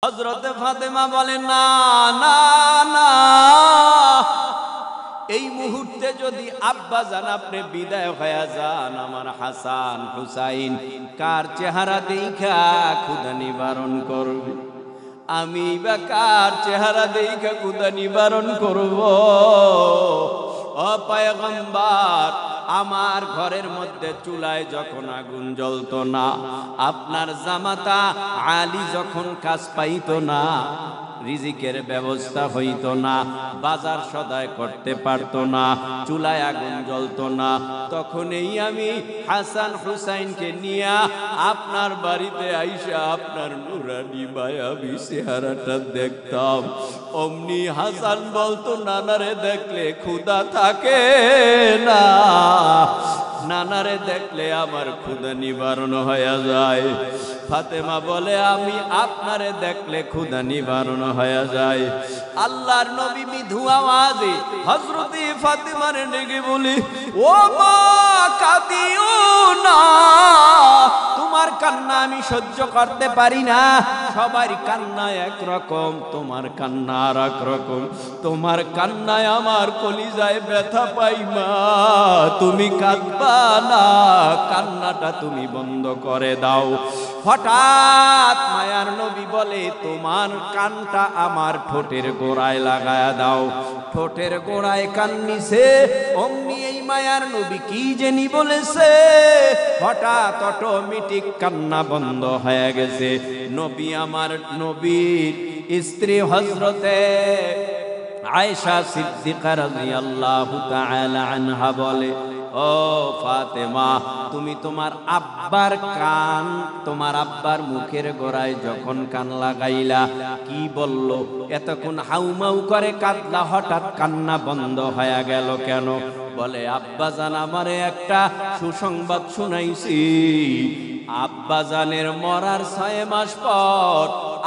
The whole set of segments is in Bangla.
হযরতে ফাতেমা বলেন, না না না, এই মুহূর্তে যদি আব্বা জান আপনি বিদায় হয়ে যান, আমার হাসান হুসাইন কার চেহারা দেখা ক্ষুধা নিবারণ করবে? আমি বা কার চেহারা দেখা ক্ষুধা নিবারণ করব? ও পয়গম্বর, আমার ঘরের মধ্যে চুলায় যখন আগুন জ্বলতো না, আপনার জামাতা আলী যখন কাজ পাইতো না, রিজিকের ব্যবস্থা হইতো না, বাজার সদাই করতে পারতো না, চুলায় আগুন জ্বলতো না, তখনই আমি হাসান হুসাইনকে নিয়ে আপনার বাড়িতে আইসা আপনার নুরানি মায়াবী চেহারাটা দেখতাম। অমনি হাসান বলতো, নানারে দেখলে ক্ষুধা থাকে না, নানারে দেখলে আমার ক্ষুধা নিবারণ হয়ে যায়। ফাতেমা বলে, আমি আপনারে দেখলে ক্ষুধা নিবারণ হয়ে যায়। আল্লাহর নবী মৃদু আওয়াজে হযরতে ফাতেমার ডেকে বলি, ও মা কাঁদিও না, তোমার কান্না আমি সহ্য করতে পারি না। সবার কান্না একরকম, তোমার কান্না আর এক রকম। তোমার কান্নায় আমার কলিজায় ব্যথা পাই মা, তুমি কাঁদবা না, কান্নাটা তুমি বন্ধ করে দাও। হঠাৎ মায়ার নবী বলে, তোমার কানটা আমার ঠোঁটের গোড়ায় লাগায়া দাও। ঠোঁটের গোড়ায় কান নিছে, অমনি এই মায়ার নবী কি জানি বলেছে, হঠাৎ অটোমেটিক কান্না বন্ধ হয়ে গেছে। নবী আমার নবীর স্ত্রী হযরতে আয়েশা সিদ্দিকা রাদিয়াল্লাহু তাআলা আনহা বলে, ও ফাতেমা, তুমি তোমার আব্বার কান, তোমার আব্বার মুখের গোড়ায় যখন কান লাগাইলা, কি বলল? এতক্ষণ হাউমাউ করে কাঁদলা, হঠাৎ কান্না বন্ধ হয়ে গেল কেন? বলে, আব্বা জান আমারে একটা সুসংবাদ শুনাইছি, আব্বা জানের মরার 6 মাস পর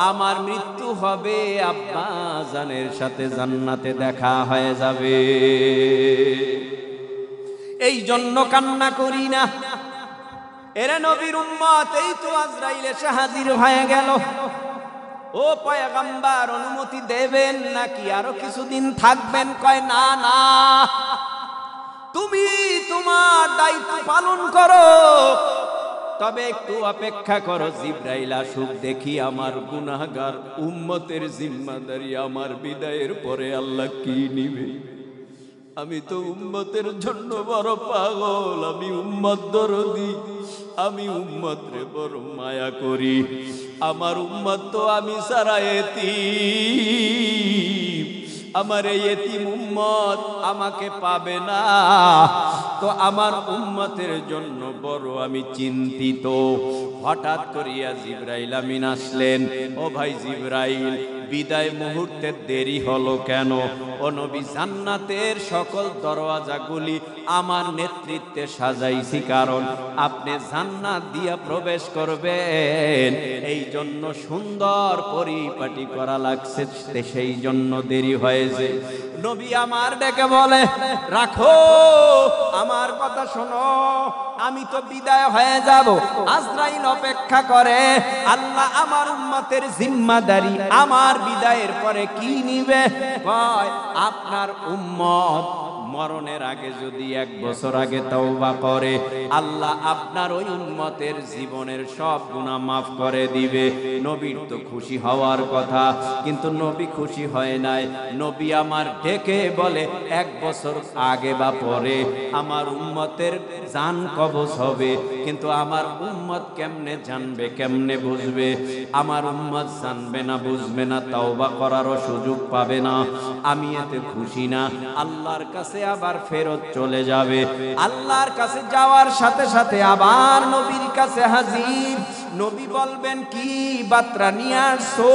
আমার মৃত্যু হবে, আব্বা জানের সাথে জান্নাতে দেখা হয়ে যাবে। এই জন্য কান্না করি না। এরা নবীর উম্মত, এই তো আজরাইল এসে হাজির হয়ে গেল। ও পয়গম্বর, অনুমতি দেবেন নাকি আরো কিছুদিন থাকবেন? কয়, না না, তুমি তোমার দায়িত্ব পালন করো, তবে একটু অপেক্ষা করো, জিবরাইল আসুক, দেখি আমার গুনাহগার উম্মতের জিম্মাদারি আমার বিদায়ের পরে আল্লাহ কি নিবে। আমি তো উম্মতের জন্য বড় পাগল, আমি উম্মত দরদি, আমি উম্মত রে বড় মায়া করি। আমার উম্মত তো আমি সারা এতিম, আমার এই এতিম উম্মত আমাকে পাবে না, তো আমার উম্মতের জন্য বড় আমি চিন্তিত। হঠাৎ করিয়া জিবরাইল আমিন আসলেন। ও ভাই জিবরাইল, বিদায় মুহূর্তে দেরি হলো কেন? ও নবী, জান্নাতের সকল দরওয়াজাগুলি আমার নেতৃত্বে সাজাইছি, কারণ আপনি জান্নাত দিয়া প্রবেশ করবেন, এই জন্য সুন্দর পরিপাটি করা লাগছে, সেই জন্য দেরি হয়েছে। নবী আমার ডেকে বলে, রাখো, আমার কথা শোনো, আমি তো বিদায় হয়ে যাব, আজরাইল অপেক্ষা করে। আল্লাহ আমার উম্মতের জিম্মাদারি আমার বিদায়ের পরে কি নিবে? কয়, আপনার উম্মত মরণের আগে যদি 1 বছর আগে তওবা করে, আল্লাহ আপনার ওই উম্মতের জীবনের সব গুনাহ মাফ করে দিবে। নবীর তো খুশি হওয়ার কথা, কিন্তু নবী খুশি হয় নাই। নবী আমার ডেকে বলে, 1 বছর আগে বা পরে আমার উম্মতের জান কবজ হবে, কিন্তু আমার উম্মত কেমনে জানবে, কেমনে বুঝবে? আমার উম্মত জানবে না, বুঝবে না, তওবা করারও সুযোগ পাবে না। আমি এতে খুশি না। আল্লাহর কাছে আবার ফেরত চলে যাবে। আল্লাহর কাছে যাওয়ার সাথে সাথে আবার নবীর কাছে হাজির। নবী বলবেন, কি বার্তা নিয়ে আসছো?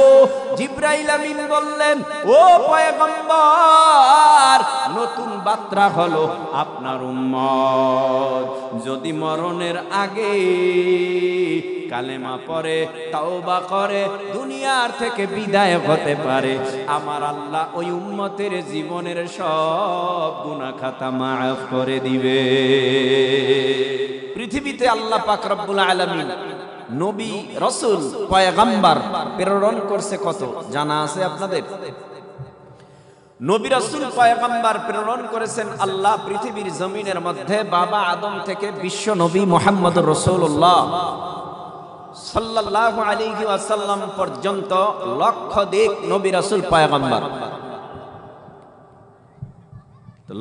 জিবরাইল আমিন বললেন, ও পয়গম্বর, নতুন বার্তা হলো, আপনার উম্মত যদি মরণের আগে কালেমা পড়ে, তওবা করে, দুনিয়ার থেকে বিদায় হতে পারে, আমার আল্লাহ ওই উম্মতের জীবনের সব গুনাহ খাতা মাফ করে দিবে। পৃথিবীতে আল্লাহ পাক রব্বুল আলামিন নবী রাসূল পয়গম্বর প্রেরণ করছে কত জানা আছে আপনাদের? নবী রাসূল পয়গম্বর প্রেরণ করেছেন আল্লাহ পৃথিবীর জমিনের মধ্যে বাবা আদম থেকে বিশ্ব নবী মুহাম্মদুর রাসূলুল্লাহ সাল্লাল্লাহু আলাইহি ওয়াসাল্লাম পর্যন্ত লক্ষাধিক নবী রাসূল পয়গম্বর,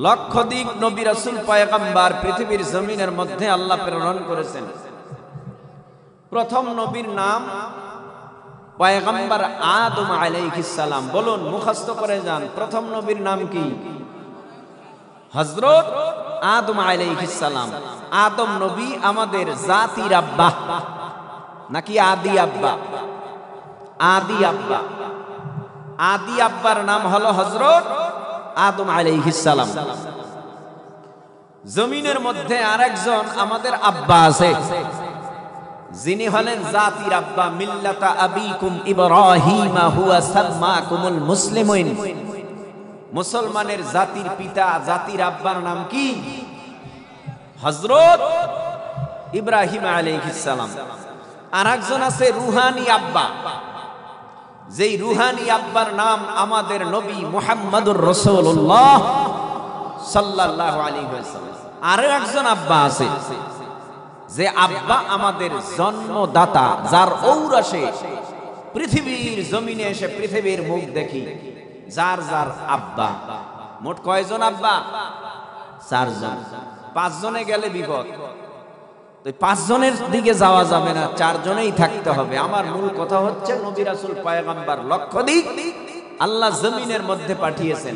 লক্ষাধিক নবী রাসূল পয়গম্বর পৃথিবীর জমিনের মধ্যে আল্লাহ প্রেরণ করেছেন। প্রথম নবীর নাম পয়গম্বর আদম আলাইহিস সালাম। বলুন, মুখস্থ করে যান, প্রথম নবীর নাম কি? হযরত আদম আলাইহিস সালাম। আদম নবী আমাদের জাতির আব্বা নাকি আদি আব্বা? আদি আব্বা। আদি আব্বার নাম হলো হযরত আদম আলাইহিস সালাম। জমিনের মধ্যে আরেকজন আমাদের আব্বা আছে, যিনি হলেন জাতির আব্বা। মিল্লাতা আবিকুম ইব্রাহিম হুয়া সাম্মাকুমুল মুসলিমিন। মুসলমানের জাতির পিতা, জাতির আব্বার নাম কি? হযরত ইব্রাহিম আলাইহিস সালাম। আরেকজন আছে রুহানি আব্বা, যেই রুহানি আব্বার নাম আমাদের নবী মুহাম্মদুর রাসূলুল্লাহ সাল্লাল্লাহু আলাইহি ওয়াসাল্লাম। আরো একজন আব্বা আছে, যে আব্বা আমাদের জন্মদাতা, যার ঔরসে পৃথিবীর জমিনে এসে পৃথিবীর মুখ দেখি, যার যার আব্বা। মোট কয়জন আব্বা? 4 জন। 5 জনে গেলে বিপদ, 5 জনের দিকে যাওয়া যাবে না, 4 জনেই থাকতে হবে। আমার মূল কথা হচ্ছে নবী রাসূল পয়গম্বর লক্ষাধিক আল্লাহ জমিনের মধ্যে পাঠিয়েছেন।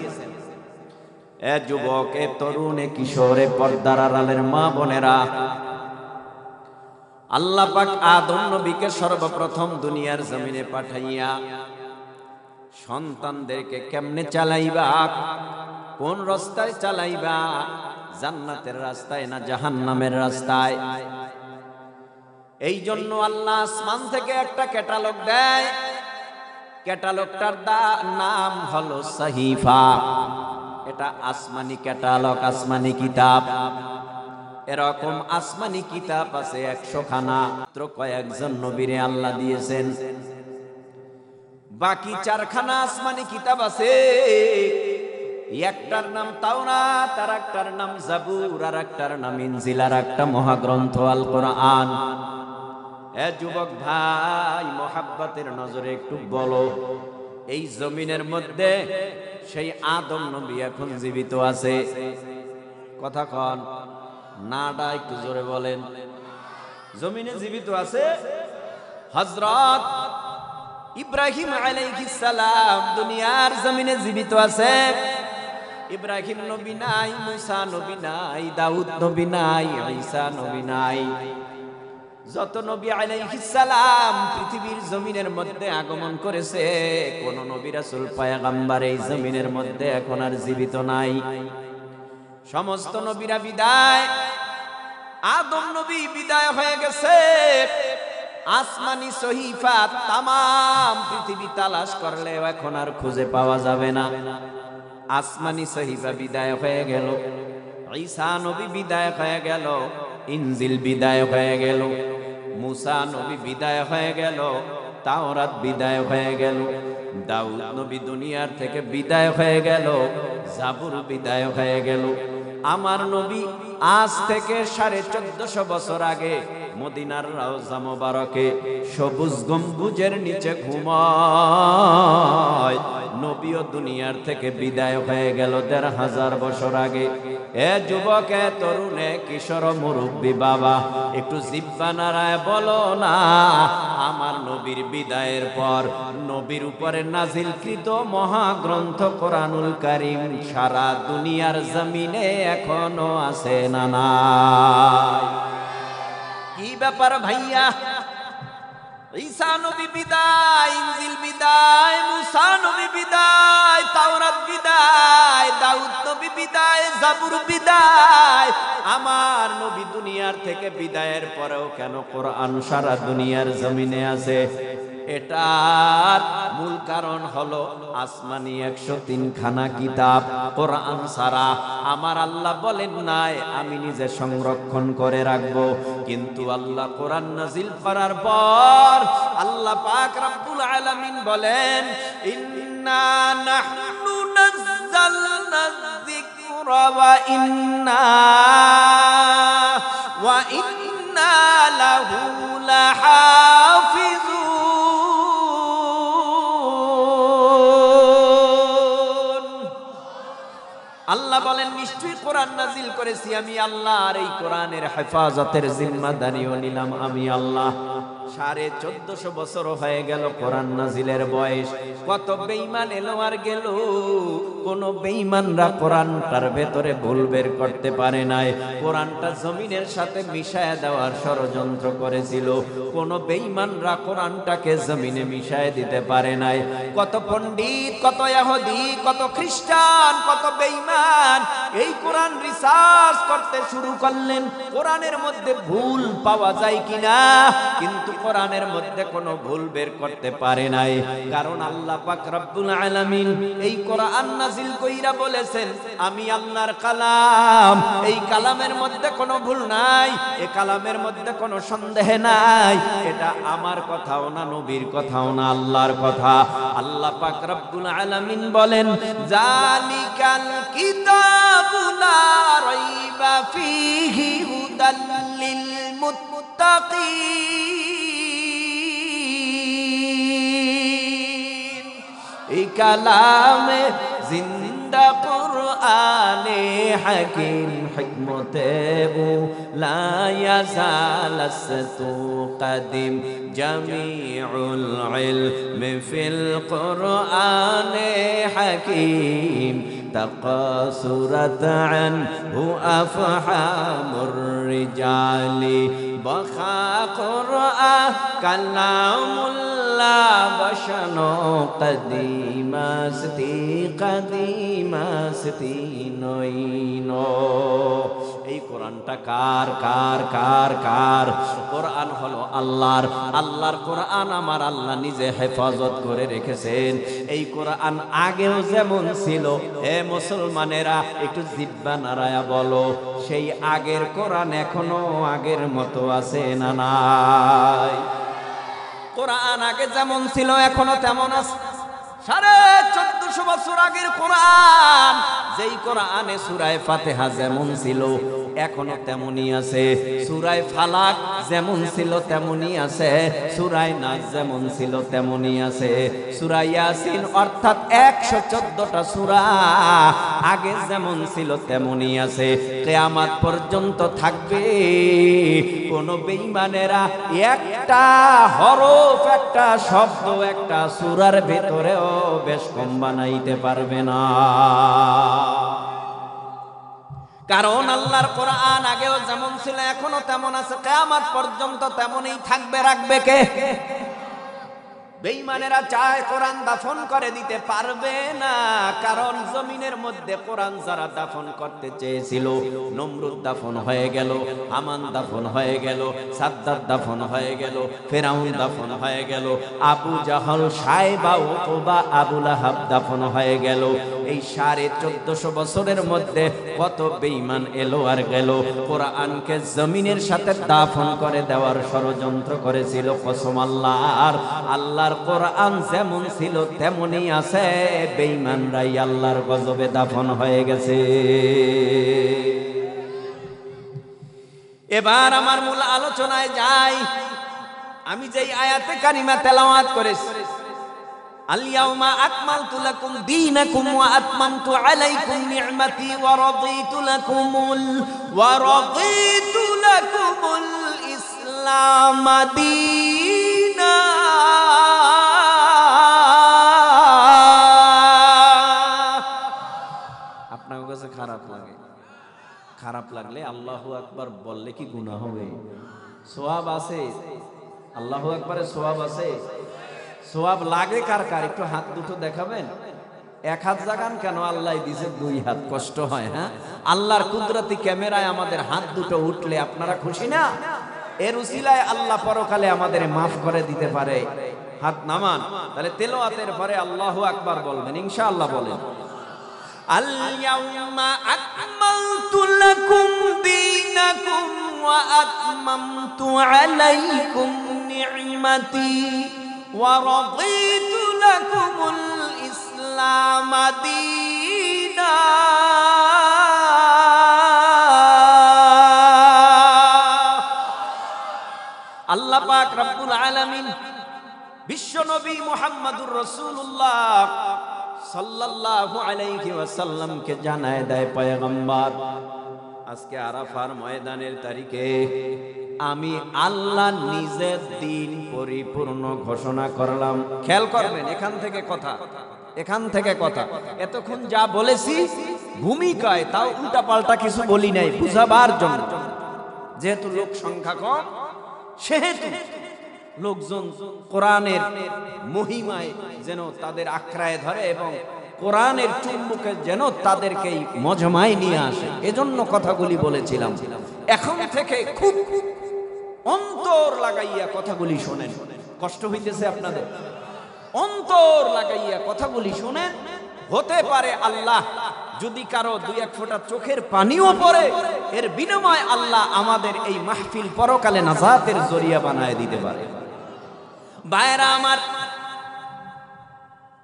এ যুবক, এ তরুণ, এ কিশোর, এ পর্দার আড়ালের মা বোনেরা, আল্লাহ পাক আদম নবীকে সর্বপ্রথম দুনিয়ার জমিনে পাঠাইয়া সন্তানদেরকে কেমনে চালাইবা, কোন রাস্তায় চালাইবা, জান্নাতের রাস্তায় না জাহান্নামের রাস্তায়, এই জন্য আল্লাহ আসমান থেকে একটা ক্যাটালগ দেয়। ক্যাটালগটার নাম হলো সাহিফা। এটা আসমানি ক্যাটালগ, আসমানি কিতাব। এরকম আসমানি কিতাব আছে 100 খানা। মাত্র কয়েকজন নবীরে আল্লাহ দিয়েছেন। বাকি 4 খানা আসমানি কিতাব আছে। একটার নাম তাওরাত, আর একটার নাম জাবুর, আর একটার নাম ইনজিল, আর একটা মহাগ্রন্থ আল কোরআন। এ যুবক ভাই, মোহাব্বতের নজরে একটু বলো, এই জমিনের মধ্যে সেই আদম নবী এখন জীবিত আছে? কথা কন নাটা একটু জোরে বলেন। জমিনে জীবিত আছে। হযরত ইব্রাহিম আলাইহিস সালাম দুনিয়ার জমিনে জীবিত আছে। ইব্রাহিম নবী নাই, মুসা নবী নাই, দাউদ নবী নাই, ঈসা নবী নাই। যত নবী আলাইহিস সালাম পৃথিবীর জমিনের মধ্যে আগমন করেছে, কোন নবী রাসূল পয়গম্বর এই জমিনের মধ্যে এখন আর জীবিত নাই। সমস্ত নবীরা বিদায়, আদম নবী বিদায় হয়ে গেছে। আসমানি সহিফা তামাম পৃথিবী তালাশ করলেও এখন আর খুঁজে পাওয়া যাবে না। আসমানি সহিফা বিদায় হয়ে গেল, ঈসা নবী বিদায় হয়ে গেল, ইনজিল বিদায় হয়ে গেল, মুসা নবী বিদায় হয়ে গেল, তাওরাত বিদায় হয়ে গেল, দাউদ নবী দুনিয়ার থেকে বিদায় হয়ে গেল, জাবুর বিদায় হয়ে গেল। আমার নবী আজ থেকে 1450 বছর আগে মদিনার রওজা মোবারকে সবুজ গম্বুজের নিচে ঘুমায়। নবীও দুনিয়ার থেকে বিদায় হয়ে গেল 1500 বছর আগে। এ যুবক, এ তরুণ, এ কিশোর, মুরব্বী বাবা, একটু জিহ্বা নাড়ায় বলো না, আমার নবীর বিদায়ের পর নবীর উপরে নাজিলকৃত মহাগ্রন্থ কোরআনুল কারীম সারা দুনিয়ার জমিনে এখনো আছে না নাই? কি ব্যাপার ভাইয়া? ঈসা নবী বিদায়, ইনজিল বিদায়, মুসা নবী বিদায়, তাওরাত বিদায়, দাউদ নবী নবী বিদায়, জাবুর বিদায়, আমার নবী দুনিয়ার থেকে বিদায়ের পরেও কেন কোরআন সারা দুনিয়ার জমিনে আছে? এটার মূল কারণ হলো আসমানি 103 খানা কিতাব কোরআন ছাড়া আমার আল্লাহ বলেন নাই আমি নিজে সংরক্ষণ করে রাখবো। কিন্তু আল্লাহ কোরআন নাজিল করার পর আল্লাহ পাক রব্বুল আলামিন বলেন, ইন্না নাহনু নাযালনা যিকরা ওয়া ইন্না লাহু লাহাফিজুন। আল্লাহ বলেন নিশ্চয়ই কোরআন নাজিল করেছি আমি আল্লাহ, আর এই কোরআনের হেফাজতের জিম্মাদারিও নিলাম আমি আল্লাহ। 1450 বছর হয়ে গেল কোরআন নাজিলের বয়স। কত বেঈমান এলো আর গেল, কোন বেঈমানরা কোরআনটার ভেতরে ভুল বের করতে পারে নাই। কোরআনটা জমিনের সাথে মিশায় দেওয়ার ষড়যন্ত্র করেছিল, কোন বেঈমানরা কোরআনটাকে জমিনে মিশায় দিতে পারে নাই। কত পণ্ডিত, কত ইহুদি, কত খ্রিস্টান, কত বেঈমান এই কোরআন রিসার্চ করতে শুরু করলেন কোরআনের মধ্যে ভুল পাওয়া যায় কিনা, কিন্তু কোরআনের মধ্যে কোনো ভুল বের করতে পারে নাই। কারণ আল্লাহ পাক রব্বুল আলামিন এই কোরআন নাজিল কইরা বলেছেন আমি আল্লাহর কালাম, এই কালামের মধ্যে কোনো ভুল নাই, এই কালামের মধ্যে কোনো সন্দেহ নাই। এটা আমার কথাও না, নবীর কথাও না, আল্লাহর কথা। আল্লাহ পাক রব্বুল আলামিন বলেন জালিকাল কিতাবু লা রাইবা ফীহি হুদাল লিল মুত্তাকিন। এই কালামে জিন্দা কুরআনে হাকিম হিকমতে লা ইয়াজালাসতু কাদিম জামিউল ইলমি ফিল কুরআনে হাকিম تقاصرت عنه أفهام الرجال بخا قرآن كلام الله بشنو قديما ستي نوينو। এই কোরআনটা কার কার কার কার? কোরআন হলো আল্লাহর। আল্লাহর কোরআন আমার আল্লাহ নিজে হেফাজত করে রেখেছেন। এই কোরআন আগেও যেমন ছিল, হে মুসলমানেরা একটু জিহ্বা নাড়ায়া বলো, সেই আগের কোরআন এখনো আগের মতো আছে না নাই? কোরআন আগে যেমন ছিল এখনো তেমন আছে। 1450 বছর আগের কোরআন, যেই কোরআনে সূরা ফাতিহা যেমন ছিল এখনো তেমনি আছে, সূরা ফালাক যেমন ছিল তেমনি আছে, সূরা নাস যেমন ছিল তেমনি আছে, সূরা ইয়াসিন অর্থাৎ 114টা সূরা আগে যেমন ছিল তেমনি আছে। কিয়ামত পর্যন্ত থাকবে। কোন বেঈমানেরা একটা হরফ, একটা শব্দ, একটা সূরার ভেতরেও বেশ কম বানাইতে পারবে না। কারণ আল্লাহর কোরআন আগেও যেমন ছিল এখনো তেমন আছে, কিয়ামত পর্যন্ত তেমনই থাকবে। রাখবে কে? বেঈমানেরা চায় কোরআন দাফন করে দিতে পারবে না। কারণ জমিনের মধ্যে কোরআন যারা দাফন করতে চেয়েছিল, নমরুদ দাফন হয়ে গেল, হামান দাফন হয়ে গেল, সাদ্দাত দাফন হয়ে গেল, ফেরাউন দাফন হয়ে গেল, আবু জাহল, সাইবা, উতবা, আবু লাহাব দাফন হয়ে গেল। এই 1450 বছরের মধ্যে কত বেঈমান এলো আর গেল। কোরআনকে জমিনের সাথে দাফন করে দেওয়ার ষড়যন্ত্র করেছিল। কসম আল্লাহর, আল্লাহর কোরআন যেমন ছিল তেমনি আছে। বেঈমানরাই আল্লাহর গজবে দাফন হয়ে গেছে। এবার আমার মূল আলোচনায় যাই। আমি যেই আয়াতে কারিমা তেলাওয়াত করেছি, আল-ইয়াউমা আকমালতু লাকুম দীনাকুম ওয়া আতমামতু আলাইকুম নি'মাতি ওয়া রাদিতু লাকুমুল ইসলাম দীনা। আপনার কাছে খারাপ লাগে? খারাপ লাগলে আল্লাহু আকবার বললে কি গুনাহ হবে? সওয়াব আছে? আল্লাহু আকবারে সওয়াব আছে? সওয়াব লাগে কার কার? একটু হাত দুটো দেখাবেন। এক হাত জাগান কেন, আল্লাহ দিছে দুই হাত, কষ্ট হয়। হ্যাঁ, আল্লাহর কুদরতি ক্যামেরায় আমাদের হাত দুটো উঠলে আপনারা খুশি না? এর উসিলায় আল্লাহ পরকালে আমাদের মাফ করে দিতে পারে। হাত নামান, তাহলে তেলাওয়াতের পরে আল্লাহু আকবার বলবেন ইনশাআল্লাহ। বলেন আল-ইয়াউমা আকমালতু লাকুম দীনাকুম ওয়া আতমামতু আলাইকুম নি'মাতি ওয়া রাদিতু লাকুমুল ইসলাম দীনা। আল্লাহ পাক রব্বুল আলামিন বিশ্ব নবী মুহাম্মদুর রাসূলুল্লাহ সাল্লাল্লাহু আলাইহি ওয়াসাল্লামকে জানায় দেয়, পয়গম্বর আজকে আরাফার ময়দানের তারিখে আমি আল্লাহ নিজে দিন পরিপূর্ণ ঘোষণা করলাম। খেয়াল করবেন, এখান থেকে কথা, এখান থেকে কথা। এতক্ষণ যা বলেছি ভূমিকায়, তাও উল্টা পাল্টা কিছু বলি নাই, বুঝাবার জন্য। যেহেতু লোক সংখ্যা কম, সেহেতু লোকজন কোরআনের মহিমায় যেন তাদের আঁকড়ায় ধরে এবং কোরআনের চুম্বকে যেন তাদেরকে মজমায় নিয়ে আসে, এজন্য কথাগুলি বলেছিলাম। এখন থেকে খুব অন্তর লাগাইয়া কথাগুলি শোনেন। কষ্ট হইতেছে আপনাদের? অন্তর লাগাইয়া কথাগুলি শোনেন। হতে পারে আল্লাহ যদি কারো দুই এক ফোঁটা চোখের পানিও পড়ে, এর বিনিময়ে আল্লাহ আমাদের এই মাহফিল পরকালে নাজাতের জরিয়া বানায় দিতে পারে। ভাইরা আমার,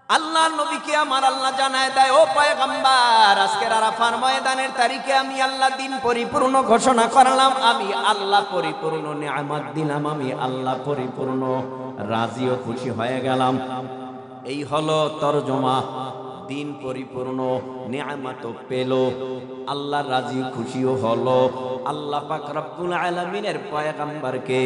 আল্লাহ নবীকে আমার আল্লাহ জানায় দেয়, ও পয়গম্বর আজকের আরাফার ময়দানের তারিখে আমি আল্লাহ দিন পরিপূর্ণ ঘোষণা করলাম, আমি আল্লাহ পরিপূর্ণ নিয়ামত দিলাম, আমি আল্লাহ পরিপূর্ণ রাজি ও খুশি হয়ে গেলাম। এই হলো তরজমা। দিন পরিপূর্ণ নিয়ামত পেল, আল্লাহ রাজি খুশিও হলো। আল্লাহ পাক রব্বুল আলামিনের পয়গম্বরকে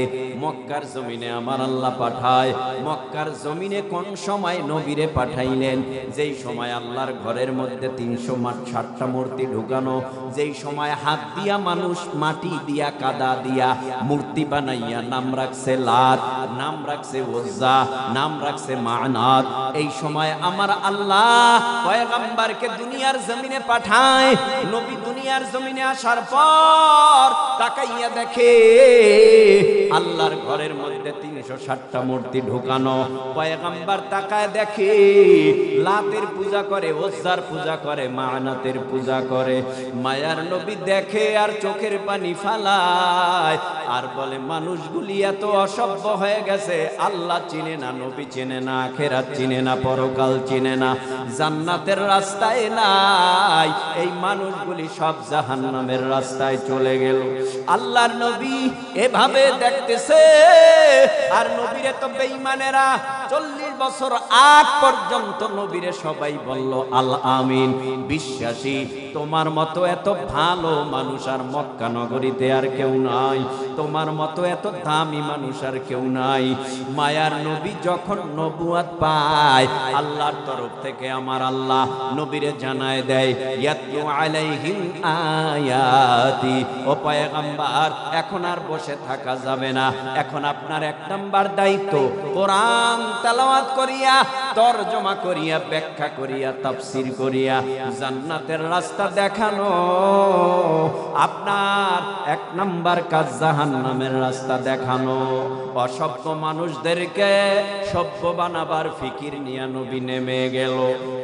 মক্কার জমিনে আমার আল্লাহ পাঠায়। মক্কার জমিনে কোন সময় নবীরে পাঠাইলেন? যেই সময় আল্লাহর ঘরের মধ্যে 360টা মূর্তি ঢুকানো, যেই সময় হাত দিয়া মানুষ মাটি দিয়া কাদা দিয়া মূর্তি বানাইয়া নাম রাখছে লাত, নাম রাখছে উজ্জা, নাম রাখছে মানাত। এই সময় আমার আল্লাহ পয়গম্বরকে দুনিয়ার জমিনে পাঠায়। নবী দুনিয়ার জমিনে আসার পর তাকাইয়া দেখে আল্লাহর ঘরের মধ্যে 360টা মূর্তি ঢুকানো। পয়গম্বর তাকায় দেখে লাতের পূজা করে, উজ্জার পূজা করে, মানাতের পূজা করে। মায়ার নবী দেখে আর চোখের পানি ফালায় আর বলে, মানুষগুলি এত অসভ্য হয়ে গেছে, আল্লাহ চিনে না, নবী চিনে না, আখিরাত চিনে না, পরকাল চিনে না, জান্নাতের রাস্তায় নাই। এই মানুষগুলি সব জাহান্নামের রাস্তায় চলে গেল। আল্লাহর নবী এভাবে দেখতেছে, আর নবীরে তো বেঈমানেরা 40 বছর আগ পর্যন্ত নবীরে সবাই বলল আল আমিন, বিশ্বাসী। তোমার মতো এত ভালো মানুষ আর মক্কা নগরীতে আর কেউ নাই, তোমার মতো এত দামি মানুষ আর কেউ নাই। মায়ার নবী যখন নবুয়ত পায়, আল্লাহর তরফ থেকে আমার আল্লাহ নবীরে জানায় দেয়, ইয়াতলু আলাইহিম আয়াতি। ও পয়গম্বর, এখন আর বসে থাকা যাবে না, এখন আপনার এক নাম্বার দায়িত্ব কোরআন তেলাওয়াত করিয়া, তরজমা করিয়া, ব্যাখ্যা করিয়া, তাফসীর করিয়া জান্নাতের রাস্তা দেখানো। আপনার এক নাম্বার কাজ জাহান্নামের রাস্তা দেখানো। অসভ্য মানুষদেরকে সভ্য বানাবার ফিকির নিয়ে নবী নেমে গেল।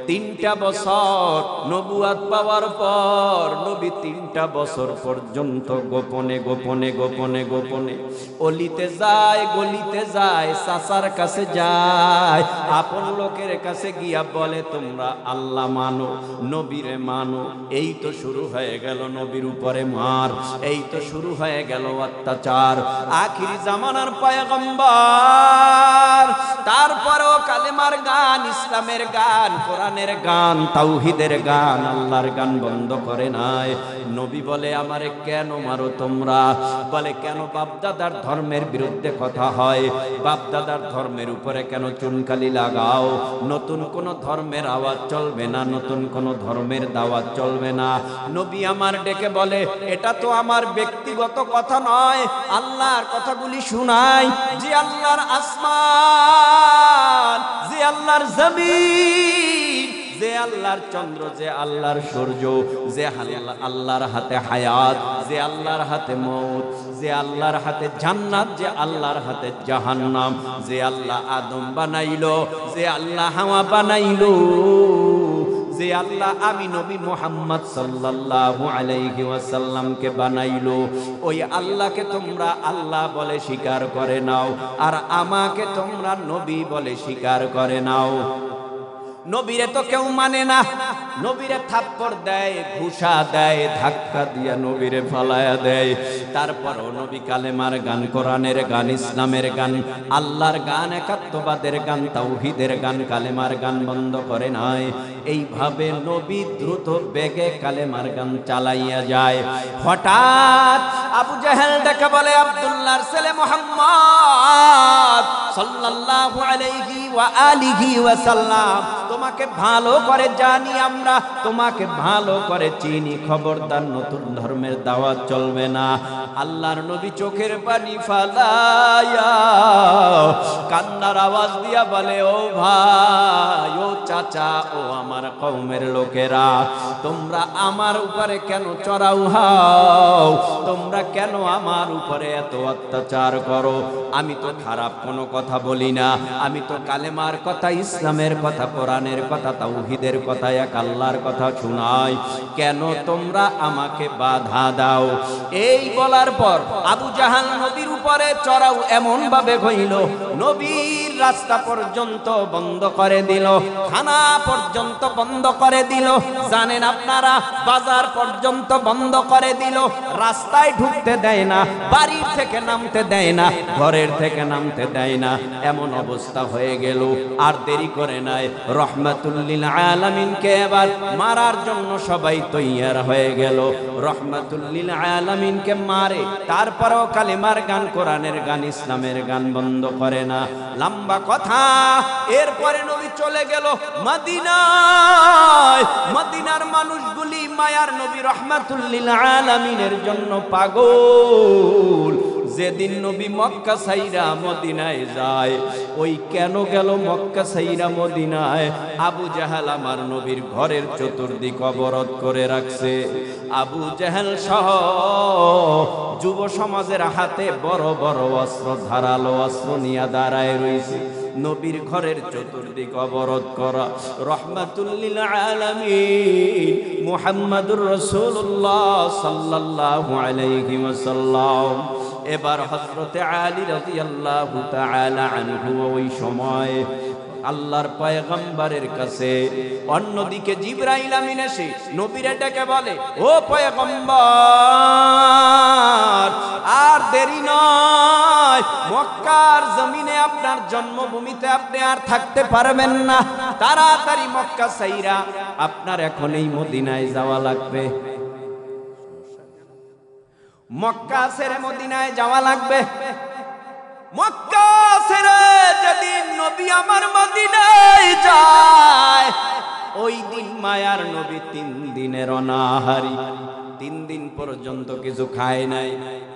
3টা বছর নবুয়ত পাওয়ার পর নবী 3টা বছর পর্যন্ত গোপনে গোপনে গোপনে গোপনে অলিতে যায়, গলিতে যায়, চাচার কাছে যায়, আপন লোকের কাছে গিয়া বলে, তোমরা আল্লাহ মানো, নবীরে মানো। এই তো শুরু হয়ে গেল নবীর উপরে মার, এই তো শুরু হয়ে গেল অত্যাচার। আখিরি জামানার পয়গম্বর, তারপরেও কালেমার গান, ইসলামের গান, কোরআনের গান, তাওহীদের গান, আল্লাহর গান বন্ধ করে নাই। নবী বলে, আমারে কেন মারো তোমরা? বলে, কেন বাপদাদার ধর্মের বিরুদ্ধে কথা হয়? বাপদাদার ধর্মের উপরে কেন চুনকালি লাগাও? নতুন কোন ধর্মের আওয়াজ চলবে না, নতুন কোন ধর্মের দাওয়াত চলবে না। নবী আমার ডেকে বলে, এটা তো আমার ব্যক্তিগত কথা নয়, আল্লাহর কথাগুলি শুনাই। যে আল্লাহর আসমান, যে আল্লাহর জমিন, যে আল্লাহর চন্দ্র, যে আল্লাহর সূর্য, যে আল্লাহর হাতে হায়াত, যে আল্লাহর হাতে মউত, যে আল্লাহর হাতে জান্নাত, যে আল্লাহর হাতে জাহান্নাম, যে আল্লাহ আদম বানাইলো, যে আল্লাহ হাওয়া বানাইলো, যে আল্লাহ আমি নবী মুহাম্মদ সাল্লাল্লাহু আলাইহি ওয়াসাল্লামকে বানাইলো, ওই আল্লাহকে তোমরা আল্লাহ বলে স্বীকার করে নাও, আর আমাকে তোমরা নবী বলে স্বীকার করে নাও। নবীরে তো কেউ মানে না, নবীরে থাপ্পড় দেয়, ঘুষা দেয়, ধাক্কা দিয়া নবীরে ফালায়া দেয়। তারপরও নবী কালেমার গান, কোরআনের গান, ইসলামের গান, আল্লাহর গান, একাত্মবাদের গান, তাওহীদের গান, কালেমার গান বন্ধ করে নাই। এইভাবে নবী দ্রুত বেগে কালেমার গান চালাইয়া যায়। হঠাৎ আবু জাহেল ডেকে বলে, আব্দুল্লাহর ছেলে মুহাম্মদ সাল্লাল্লাহু আলাইহি ওয়া আলিহি ওয়াসাল্লাম, তোমাকে ভালো করে জানি আমরা, তোমাকে ভালো করে চিনি, খবরদার নতুন ধর্মের দাওয়াত চলবে না। আল্লাহর নবী চোখের পানি ফালায়া কান্নার আওয়াজ দিয়া বলে, ও ভাই, ও চাচা, ও আমার কওমের লোকেরা, তোমরা আমার উপরে কেন চড়াও হও? তোমরা কেন আমার উপরে এত অত্যাচার করো? আমি তো খারাপ কোনো কথা বলি না, আমি তো কালেমার কথা, ইসলামের কথা, কোরআনের কথা, তাওহীদের কথা, এক আল্লাহর কথা শোনাই, কেন তোমরা আমাকে বাধা দাও? এই বলার পর আবু জাহাল নবীর উপরে চড়াও এমন ভাবে হইল, নবীর রাস্তা পর্যন্ত বন্ধ করে দিল, খানা পর্যন্ত বন্ধ করে দিল, জানেন আপনারা, বাজার পর্যন্ত বন্ধ করে দিল, রাস্তায় ঢুকতে দেয় না, বাড়ির থেকে নামতে দেয় না, ঘরের থেকে নামতে দেয় না, এমন অবস্থা হয়ে গেল। আর দেরি করে নাই, রহমাতুল লিল আলামিনকে এবার মারার জন্য সবাই তৈয়ার হয়ে গেল। রহমাতুল লিল আলামিনকে মারে, তারপরেও কালেমার গান, কোরআনের গান, ইসলামের গান বন্ধ করে না। লম্বা কথা। এরপরে নবী চলে গেল মদিনায়। মদিনার মানুষগুলি মায়ার নবী রহমাতুল লিল আলামিনের জন্য পাগল। যেদিন নবী মক্কা ছাইরা মদিনায় যায়, ওই কেন গেল মক্কা ছাইরা মদিনায়? আবু জাহেল আমার নবীর ঘরের চতুর্দিক অবরোধ করে রাখছে। আবু জাহেল সহ যুব সমাজের হাতে বড় বড় অস্ত্র, ধারালো অস্ত্র নিয়ে দাঁড়ায় রয়েছে। নবীর ঘরের চতুর্দিক অবরোধ করা। রহমাতুল লিল আলামিন মুহাম্মাদুর রাসূলুল্লাহ সাল্লাল্লাহু আলাইহি ওয়াসাল্লাম এবার হযরতে আলী রাদিয়াল্লাহু তাআলা আনহু ওই সময় আল্লাহর পয়গম্বরের কাছে, অন্যদিকে জিবরাইল আমিন এসে নবীরে ডেকে বলে, ও পয়গম্বর, আর দেরি নয়, মক্কার জমিনে আপনার জন্মভূমিতে আপনি আর থাকতে পারবেন না, তাড়াতাড়ি মক্কা ছাইরা আপনার এখন এই মদিনায় যাওয়া লাগবে। মক্কা ছেড়ে মদিনায় যাওয়া লাগবে। মক্কা ছেড়ে যেদিন নবী আমার মদিনায় যায়, ওই দিন মায়ার নবী 3 দিনের অনাহারী। 3 দিন পর্যন্ত কিছু খায় নাই।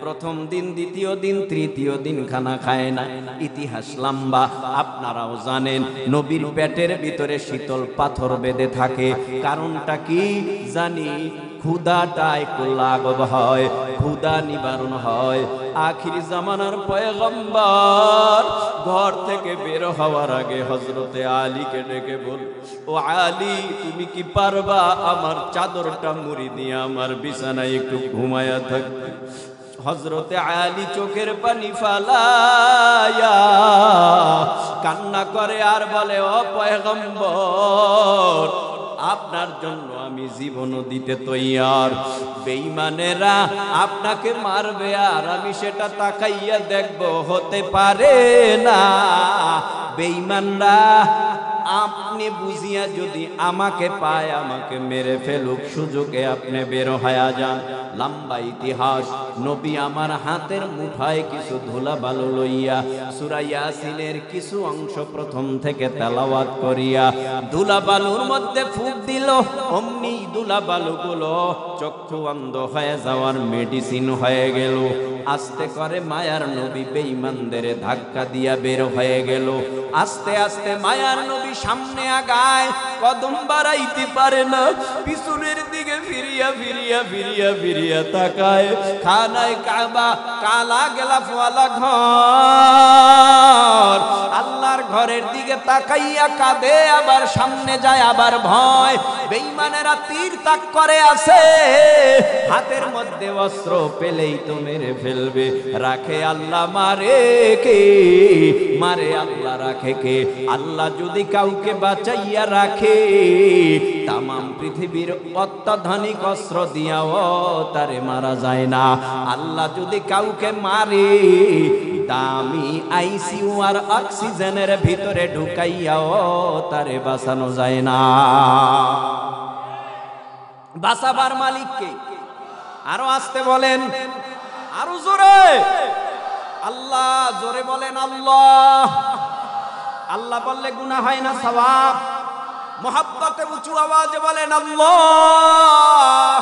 প্রথম দিন, দ্বিতীয় দিন, তৃতীয় দিন খানা খায় না। ইতিহাস লম্বা, আপনারাও জানেন। নবীর পেটের ভিতরে শীতল পাথর বেঁধে থাকে। কারণটা কি জানি? ক্ষুধাটা একটু লাঘব হয়, ক্ষুধা নিবারণ হয়। আখিরি জামানার পয়গম্বর ঘর থেকে বের হওয়ার আগে হযরতে আলীকে ডেকে বল, ও আলী, তুমি কি পারবা আমার চাদরটা মুড়ি দিয়ে আমার বিছানায় একটু ঘুমায়া থাকতে? হযরতে আলী চোখের পানি ফালায়া কান্না করে আর বলে, ও পয়গম্বর, আপনার জন্য আমি জীবনও দিতে তৈয়ার। বেঈমানেরা আপনাকে মারবে আর আমি সেটা তাকাইয়া দেখব, হতে পারে না। বেঈমানরা আপনি বুঝিয়া যদি আমাকে পায়, আমাকে মেরে ফেলুক, সুযোগে আপনি বের হয়ে যান। লম্বা ইতিহাস। নবী আমার হাতের মুঠায় কিছু ধুলা বালু লইয়া সূরা ইয়াসিনের কিছু অংশ প্রথম থেকে তেলাওয়াত করিয়া ধুলা বালুর মধ্যে ফুঁক দিল। অমনি ধুলা বালুগুলো চক্ষু অন্ধ হয়ে যাওয়ার মেডিসিন হয়ে গেল। আস্তে করে মায়ার নবী বেঈমানদের ধাক্কা দিয়া বের হয়ে গেল। আস্তে আস্তে মায়ার নবী সামনে আগায়। কদম বাড়াইতে পারে না, পিছনের দিকে ফিরিয়া ফিরিয়া ফিরিয়া ফিরিয়া তাকায়। খানায় কাবা কালা গেলাফওয়ালা ঘর, আল্লাহর ঘরের দিকে তাকাইয়া কাঁদে, আবার সামনে যায়, আবার ভয়। বেঈমানেরা তীর তাক করে আছে, হাতের মধ্যে অস্ত্র পেলেই তো মেরে ফেলবে। রাখে আল্লাহ, মারে কে? মারে আল্লাহ, রাখে কে? আল্লাহ যদি কাউকে বাঁচাইয়া রাখে, তামাম পৃথিবীর অত্যাধুনিক অস্ত্র দিয়াও তারে মারা যায় না। আল্লাহ যদি কাউকে মারে, দামি আইসিইউ আর অক্সিজেনের ভিতরে ঢুকাইয়াও তারে বাঁচানো যায় না। বাঁচাবার মালিক কে? আরো আসতে বলেন, আরো জোরে আল্লাহ, জোরে বলেন আল্লাহ। আল্লাহ বললে গুনাহ হয় না, সওয়াব। মোহাব্বতে উঁচু আওয়াজে বলেন আল্লাহ।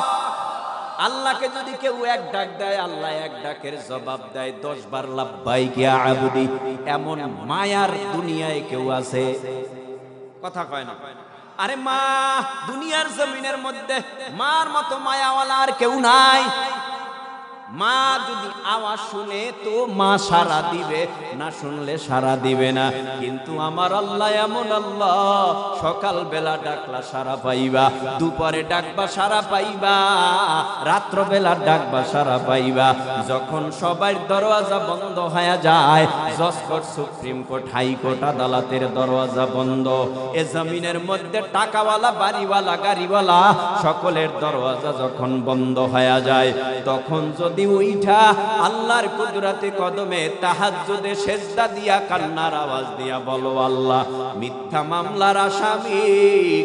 আল্লাহকে যদি কেউ এক ডাক দেয়, আল্লাহ এক ডাকের জবাব দেয় 10 বার লাব্বাইক ইয়া আবদি। এমন মায়ার দুনিয়ায় কেউ আছে? কথা কয় না। আরে মা, দুনিয়ার জমিনের মধ্যে মার মতো মায়াওয়ালা আর কেউ নাই। মা যদি আওয়াজ শুনে তো মা সাড়া দিবে, না শুনলে সাড়া দিবে না। কিন্তু আমার আল্লাহ এমন আল্লাহ, সকাল বেলা ডাকলা সাড়া পাইবা, দুপুরে ডাকবা সাড়া পাইবা, রাত্র বেলা ডাকবা সাড়া পাইবা। যখন সবার দরওয়াজা বন্ধ হয়ে যায়, জজ কোর্ট, সুপ্রিম কোর্ট, হাইকোর্ট, আদালতের দরওয়াজা বন্ধ, এ জমিনের মধ্যে টাকাওয়ালা, বাড়িওয়ালা, গাড়িওয়ালা সকলের দরওয়াজা যখন বন্ধ হয়ে যায়, তখন যদি উইঠা আল্লাহর কুদরতে কদমে তাহাজ্জুদে সেজদা দিয়া কান্নার আওয়াজ দিয়া বলো, আল্লাহ মিথ্যা মামলার আসামি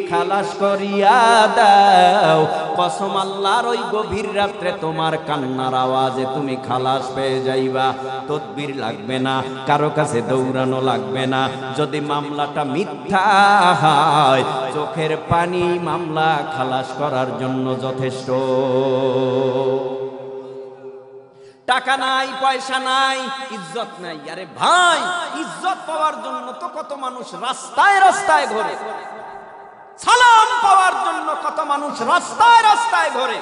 খালাস করিয়া দাও, কসম আল্লাহর ওই গভীর রাত্রে তোমার কান্নার আওয়াজে তুমি খালাস পেয়ে যাইবা। তদবির লাগবে না, কারো কাছে দৌড়ানো লাগবে না। যদি মামলাটা মিথ্যা হয়, চোখের পানি মামলা খালাস করার জন্য যথেষ্ট। টাকা নাই, পয়সা নাই, ইজ্জত নাই। আরে ভাই, ইজ্জত পাওয়ার জন্য তো কত মানুষ রাস্তায় রাস্তায় ঘোরে, সালাম পাওয়ার জন্য কত মানুষ রাস্তায় রাস্তায় ঘোরে।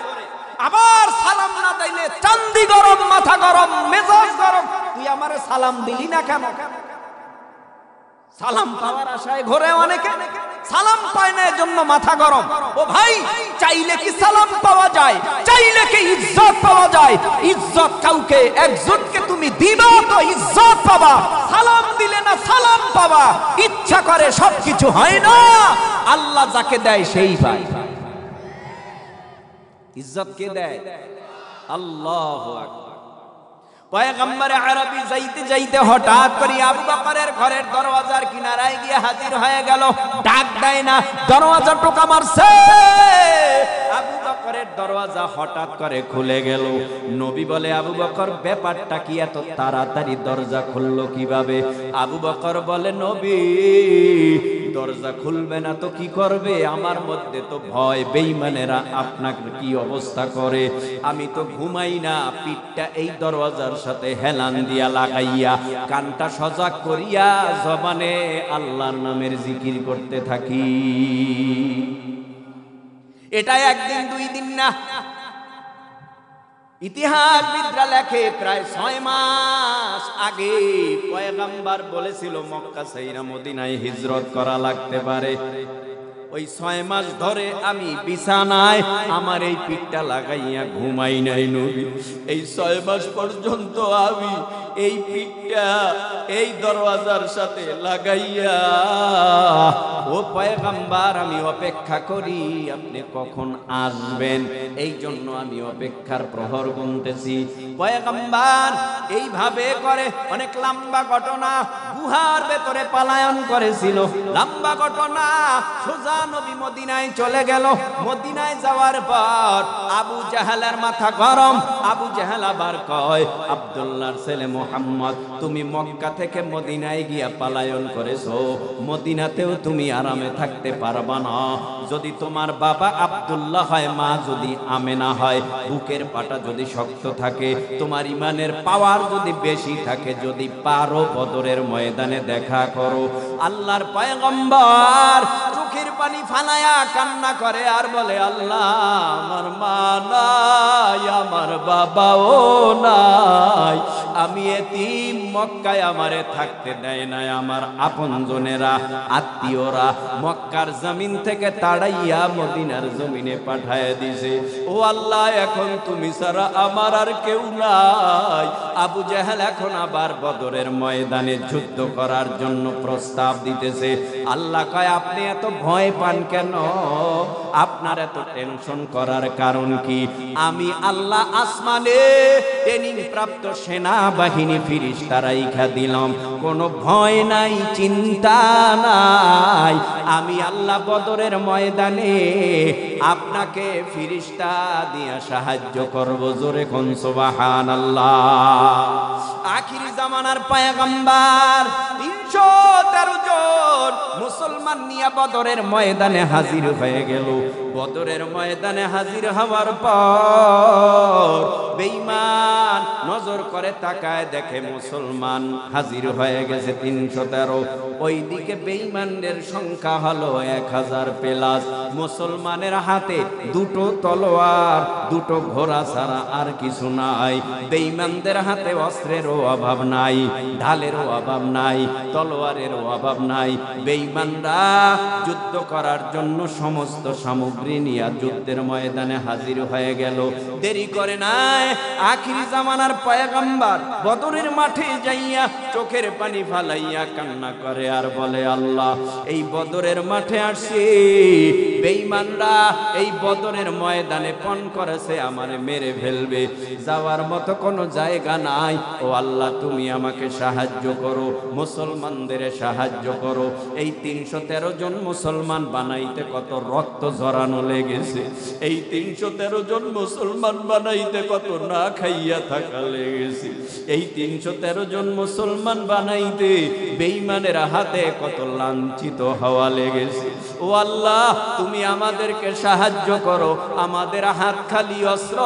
আবার সালাম না দিলে চান্দি গরম, মাথা গরম, মেজাজ গরম। তুই আমারে সালাম দিলি না কেন? সালাম পাওয়ার আশায় ঘোরে অনেকে, সালাম পায় না এজন্য মাথা গরম। ও ভাই, চাইলে কি সালাম পাওয়া যায়? চাইলে কি ইজ্জত পাওয়া যায়? ইজ্জত কাউকে একজনকে তুমি দিবা তো ইজ্জত পাবা, সালাম দিলে না সালাম পাবা। ইচ্ছা করে সবকিছু হয় না, আল্লাহ যাকে দেয় সেই পায়। ইজ্জত কে দেয়? আল্লাহু আকবার। পয়গম্বর আরবি যাইতে যাইতে হঠাৎ করে আবু বকরের ঘরের দরওয়াজার কিনারায় গিয়ে হাজির হয়ে গেল। ডাক দেয় না, দরওয়াজা টোকা মারছে। আবু বকরের দরওয়াজা হঠাৎ করে খুলে গেল। নবী বলে, আবু বকর ব্যাপারটা কি, এত তাড়াতাড়ি দরজা খুললো কিভাবে? আবু বকর বলে, নবী দরজা খুলবে না তো কি করবে? আমার মধ্যে তো ভয়, বেঈমানেরা আপনাকে কি অবস্থা করে। আমি তো ঘুমাই না, পিঠটা এই দরওয়াজার সাথে হেলান দিয়া লাগাইয়া, কানটা সজাগ করিয়া জবানে আল্লাহর নামের জিকির করতে থাকি। এটা একদিন দুই দিন না, ইতিহাসবিদরা লেখে প্রায় 6 মাস আগে পয়গম্বর বলেছিল মক্কা ছাইরা মদিনায় হিজরত করা লাগতে পারে। ওই 6 মাস ধরে আমি বিছানায় আমার এই পিঠটা লাগাইয়া ঘুমাই নাই নবী। এই 6 মাস পর্যন্ত আমি এই পিঠটা এই দরওয়াজার সাথে লাগাইয়া, ও পয়গম্বর আমি অপেক্ষা করি আপনি কখন আসবেন, এই জন্য আমি অপেক্ষার প্রহর গুনতেছি। পয়গম্বর এইভাবে করে অনেক লম্বা ঘটনা, গুহার ভেতরে পলায়ন করেছিল, লম্বা ঘটনা। সোজা নবী মদিনায় চলে গেল। মদিনায় যাওয়ার পর আবু জাহেলের মাথা গরম। আবু জাহেল আবার কয়, আব্দুল্লাহর ছেলে মুহাম্মদ, তুমি মক্কা থেকে মদিনায় গিয়া পলায়ন করেছো, মদিনাতেও তুমি আরামে থাকতে পারবা না। যদি তোমার বাবা আব্দুল্লাহ হয়, মা যদি আমেনা হয়, বুকের পাটা যদি শক্ত থাকে, তোমার ইমানের পাওয়ার যদি বেশি থাকে, যদি পারো বদরের ময়দানে দেখা করো। আল্লাহর পয়গম্বর চোখের পানি ফালায়া কান্না করে আর বলে, আল্লাহ আমার মা নাই, আমার বাবাও নাই, আমি এতিম, মক্কায় আমারে থাকতে দেয় নাই আমার আপনজনেরা, আত্মীয়রা মক্কার জমিন থেকে তাড়াইয়া মদিনার জমিনে পাঠায় দিছে। ও আল্লাহ, এখন তুমি ছাড়া আমার আর কেউ নাই। আবু জেহেল এখন আবার বদরের ময়দানে যুদ্ধ করার জন্য প্রস্তাব দিতেছে। আল্লাহ কয়, আপনি এত ভয় পান কেন? আপনার এত টেনশন করার কারণ কি? আমি আল্লাহ আসমানে ট্রেনিং প্রাপ্ত সেনাবাহিনী ফিরিস্তারা রাইখা দিলাম, কোনো ভয় নাই, চিন্তা নাই। আমি আল্লাহ বদরের ময়দানে আপনাকে ফিরিস্তা দিয়া সাহায্য করব। জোরে কোন সুবহানাল্লাহ। আখিরি জামানার পয়গম্বর 313 জন মুসলমান নিয়ে বদরের ময়দানে হাজির হয়ে গেল। বদরের ময়দানে হাজির হওয়ার পর বেঈমান নজর করে তাকায়, দেখে মুসলমান হাজির হয়ে গেছে 313। ওইদিকে বেঈমানদের সংখ্যা হলো 1000 প্লাস। মুসলমানের হাতে দুটো তলোয়ার, দুটো ঘোড়া ছাড়া আর কিছু নাই। বেঈমানদের হাতে অস্ত্রেরও অভাব নাই, ঢালেরও অভাব নাই, তলোয়ারেরও অভাব নাই। বেঈমানরা যুদ্ধ করার জন্য সমস্ত সামগ্রী নিয়ে যুদ্ধের ময়দানে হাজির হয়ে গেল। দেরি করে নাই, আখিরি জামানার পয়গম্বর বদরের মাঠে যাইয়া চোখের পানি ফালাইয়া কান্না করে আর বলে, আল্লাহ এই বদরের মাঠে আসি, বেঈমানরা এই বদরের ময়দানে পণ করেছে আমারে মেরে ফেলবে, যাওয়ার মতো কোনো জায়গা নাই। ও আল্লাহ, তুমি আমাকে সাহায্য করো, মুসলমানদের সাহায্য করো। এই 313 জন মুসলমান বানাইতে কত রক্ত ঝরানো লেগেছে, এই 313 জন মুসলমান বানাইতে কত না খাইয়া থাকা লেগেছে, এই 313 জন মুসলমান বানাইতে বেঈমানের হাতে কত লাঞ্ছিত হওয়া লেগেছে। ও আল্লাহ, তুমি আমাদেরকে সাহায্য করো, আমাদের হাত খালি, অস্ত্র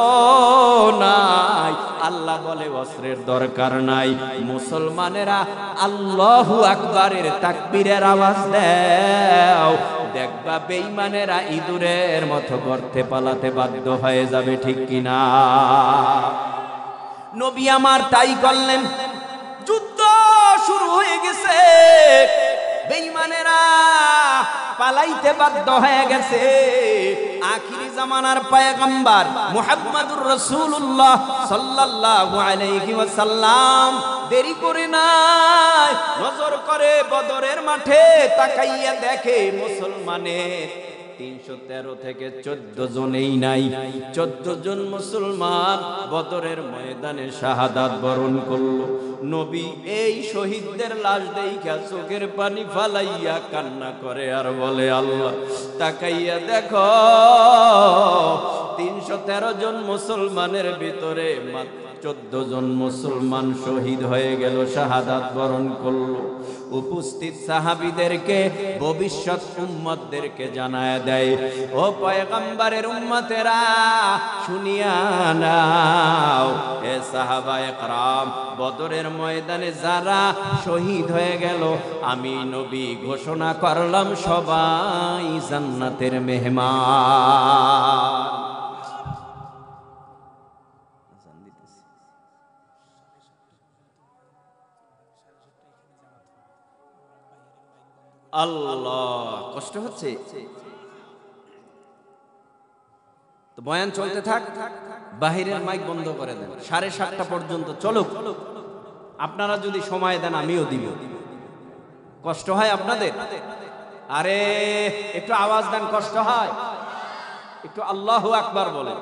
নাই। আল্লাহ বলে, অস্ত্রের দরকার নাই। মুসলমানেরা আল্লাহু আকবারের তাকবীরের আওয়াজ দাও, দেখবা বেঈমানেরা ইঁদুরের মতো গর্তে পালাতে বাধ্য হয়ে যাবে। ঠিক কিনা? নবী আমার তাই করলেন। যুদ্ধ শুরু হয়ে গেছে, বেঈমানেরা পালাইতে বাধ্য হয়ে গেছে। আখিরি জামানার পয়গম্বর মুহাম্মদুর রাসূলুল্লাহ সাল্লাল্লাহু আলাইহি ওয়াসাল্লাম দেরি করে নাই, নজর করে বদরের মাঠে তাকাইয়া দেখে মুসলমানের 313 থেকে 14 জনেই নাই। 14 জন মুসলমান বদরের ময়দানে শাহাদাত বরণ করল। নবী এই শহীদদের লাশ দেইখা চোখের পানি ফালাইয়া কান্না করে আর বলে, আল্লাহ তাকাইয়া দেখো, 313 জন মুসলমানের ভিতরে মাত্র 14 জন মুসলমান শহীদ হয়ে গেল, শাহাদাত বরণ করলো। উপস্থিত সাহাবীদেরকে, ভবিষ্যৎ উম্মতদেরকে জানায় দেয়, ও পয়গম্বরের উম্মতেরা শুনিয়া নাও, এ সাহাবায়ে کرام, বদরের ময়দানে যারা শহীদ হয়ে গেল, আমি নবী ঘোষণা করলাম সবাই জান্নাতের মেহমান। আল্লাহ, কষ্ট হচ্ছে তো বয়ান চলতে থাক, বাহিরের মাইক বন্ধ করে দেন, 7:30 পর্যন্ত চলুক। আপনারা যদি সময় দেন আমিও দিব। কষ্ট হয় আপনাদের? আরে একটু আওয়াজ দেন, কষ্ট হয়? একটু আল্লাহু আকবার বলেন।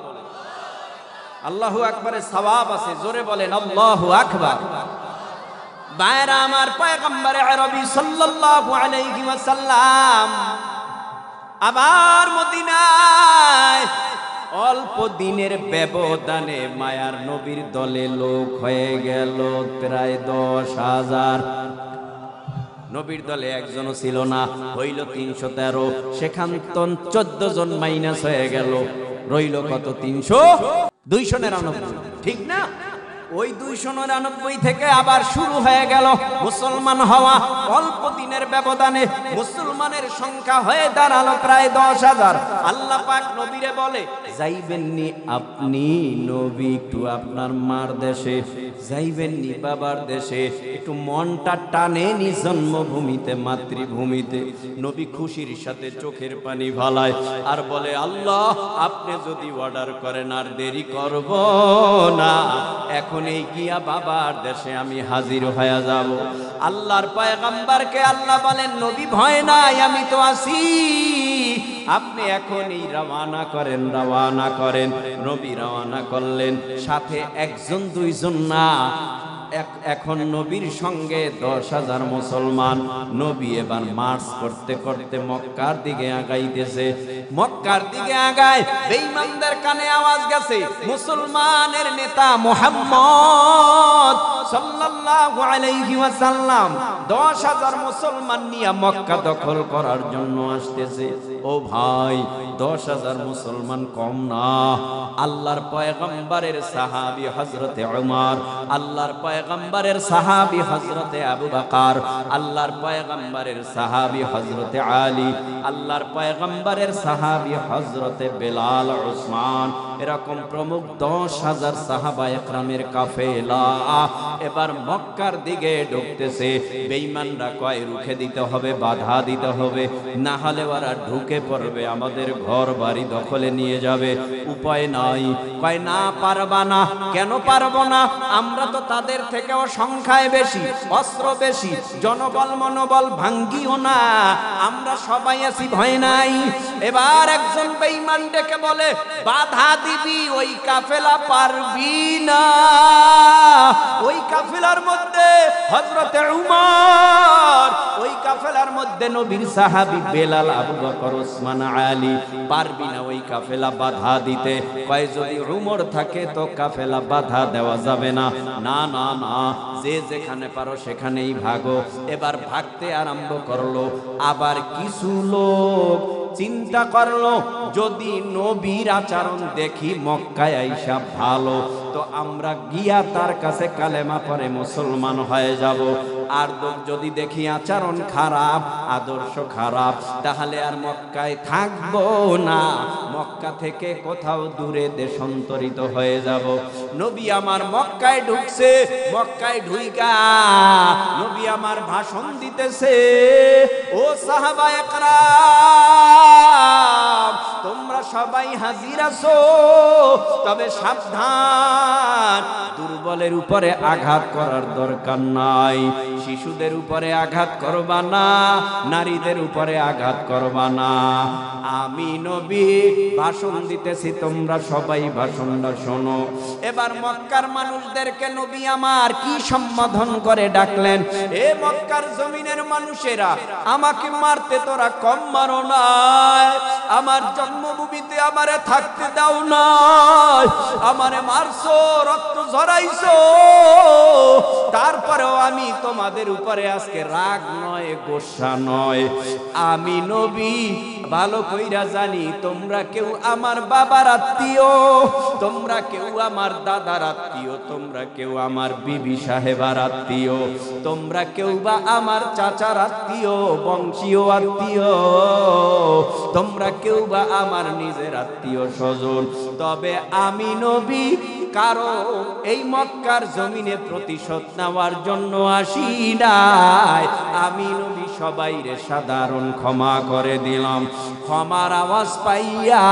আল্লাহু আকবারের সওয়াব আছে, জোরে বলেন আল্লাহু আকবার। বাইরা আমার পয়গম্বর আরবি সাল্লাল্লাহু আলাইহি ওয়াসাল্লাম আবার মদিনায় অল্প দিনের ব্যবধানে মায়ার নবীর দলে লোক হয়ে গেল প্রায় 10,000। নবীর দলে একজনও ছিল না, হইল 313। সেখান তো 14 জন মাইনাস হয়ে গেল, রইল কত? 299। ঠিক না? ওই 299 থেকে আবার শুরু হয়ে গেল মুসলমান হওয়া। অল্প দিনের ব্যবধানে মুসলমানের সংখ্যা হয়ে দাঁড়ালো প্রায় 10,000। আল্লাহ পাক নবীরে বলে, যাইবেননি আপনি নবী একটু আপনার মার দেশে, যাইবেননি বাবার দেশে, একটু মনটা টানেনি জন্মভূমিতে, মাতৃভূমিতে। নবী খুশির সাথে চোখের পানি ভালায় আর বলে, আল্লাহ আপনি যদি অর্ডার করেন আর দেরি করব না, এখনই গিয়া বাবার দেশে আমি হাজির হয়ে যাব। আল্লাহর পয়গম্বরকে আল্লাহ বলেন, নবী ভয় নাই, আমি তো আছি, আপনি এখনই রওনা করেন, রওনা করেন। নবী রওনা করলেন, সাথে একজন দুইজন না, এখন নবীর সঙ্গে 10,000 মুসলমান। নবী এবার মার্চ করতে করতে মক্কার দিকে আগাইতেছে। মক্কার দিকে আগায়, বেঈমানদের কানে আওয়াজ গেছে, মুসলমানের নেতা মুহাম্মদ সাল্লাল্লাহু আলাইহি ওয়াসাল্লাম 10,000 মুসলমান নিয়ে মক্কা দখল করার জন্য আসতেছে। ও ভাই, 10,000 মুসলমান কম না। আল্লাহর পয়গম্বরের সাহাবী হযরতে ওমর, আল্লাহর পয়গম্বরের সাহাবী হযরতে আবু বকর, আল্লাহর পয়গম্বরের সাহাবী হযরতে আলী, আল্লাহর পয়গম্বরের সাহাবী হযরতে বেলাল, উসমান, এরকম প্রমুখ 10,000 সাহাবা একরামের কাফেলা এবার মক্কার দিকে ঢুকতেছে। বেঈমানরা কয়, রুখে দিতে হবে, বাধা দিতে হবে, না হলে ওরা ঢুকে পড়বে, আমাদের ঘর বাড়ি দখলে নিয়ে যাবে, উপায় নাই। কয়, না পারবা না। কেন পারবো না? আমরা তো তাদের থেকেও সংখ্যায় বেশি, অস্ত্র বেশি, জনবল মনোবল ভাঙ্গিও না, আমরা সবাই আছি, ভয় নাই। এবার একজন বেঈমান ডেকে বলে, বাধা দিবি, ওই কাফেলা পারবি না। ওই কাফেলার মধ্যে হযরতে উমর, ওই কাফেলার মধ্যে নবীর সাহাবী বেলাল, আবু বকর, উসমান, আলী, পারবি না ওই কাফেলা বাধা দিতে। কয়, যদি উমর থাকে তো কাফেলা বাধা দেওয়া যাবে না। না না না, যে যেখানে পারো সেখানেই ভাগো। এবার ভাগতে আরম্ভ করলো। আবার কিছু লোক চিন্তা করলো, যদি নবীর আচরণ দেখি মক্কায় আইসা ভালো, তো আমরা গিয়া তার কাছে কালেমা পড়ে মুসলমান হয়ে যাব। আর যদি দেখি আচরণ খারাপ, আদর্শ খারাপ, তাহলে আর মক্কায় থাকবো না, মক্কা থেকে কোথাও দূরে দেশান্তরিত হয়ে যাব। নবী আমার মক্কায় ঢুকছে, মক্কায় ঢুইকা নবী আমার ভাষণ দিতেছে, ও সাহাবা একরাম, তোমরা সবাই হাজির আছো, তবে সাবধান, দুর্বলের উপরে আঘাত করার দরকার নাই, শিশুদের উপরে আঘাত করবা না, নারীদের উপরে আঘাত করবা না। আমি নবী ভাষণ দিতেছি, তোমরা সবাই ভাষণটা শোনো। এবার মক্কার মানুষদেরকে নবী আমার কি সম্বোধন করে ডাকলেন, এ মক্কার জমিনের মানুষেরা, আমাকে মারতে তোরা কম মারো না, আমার জন্মভূমিতে আমারে থাকতে দাও না, আমারে মারছো, রক্ত ঝরাইছো, তারপরেও আমি তোমাদের উপরে আজকে রাগ নয়, গোসা নয়। আমি নবী ভালো কইরা জানি, তোমরা কেউ আমার বাবার আত্মীয়, তোমরা কেউ আমার দাদার আত্মীয়, তোমরা কেউ আমার বিবি সাহেবার আত্মীয়, তোমরা কেউ বা আমার চাচার আত্মীয়, বংশীয় আত্মীয়, তোমরা কেউ বা আমার নিজের আত্মীয় স্বজন। তবে আমি নবী কারো এই মক্কার জমিনে প্রতিশোধ নেওয়ার জন্য আসি নাই। আমি নবী সবাইরে সাধারণ ক্ষমা করে দিলাম। ক্ষমার আওয়াজ পাইয়া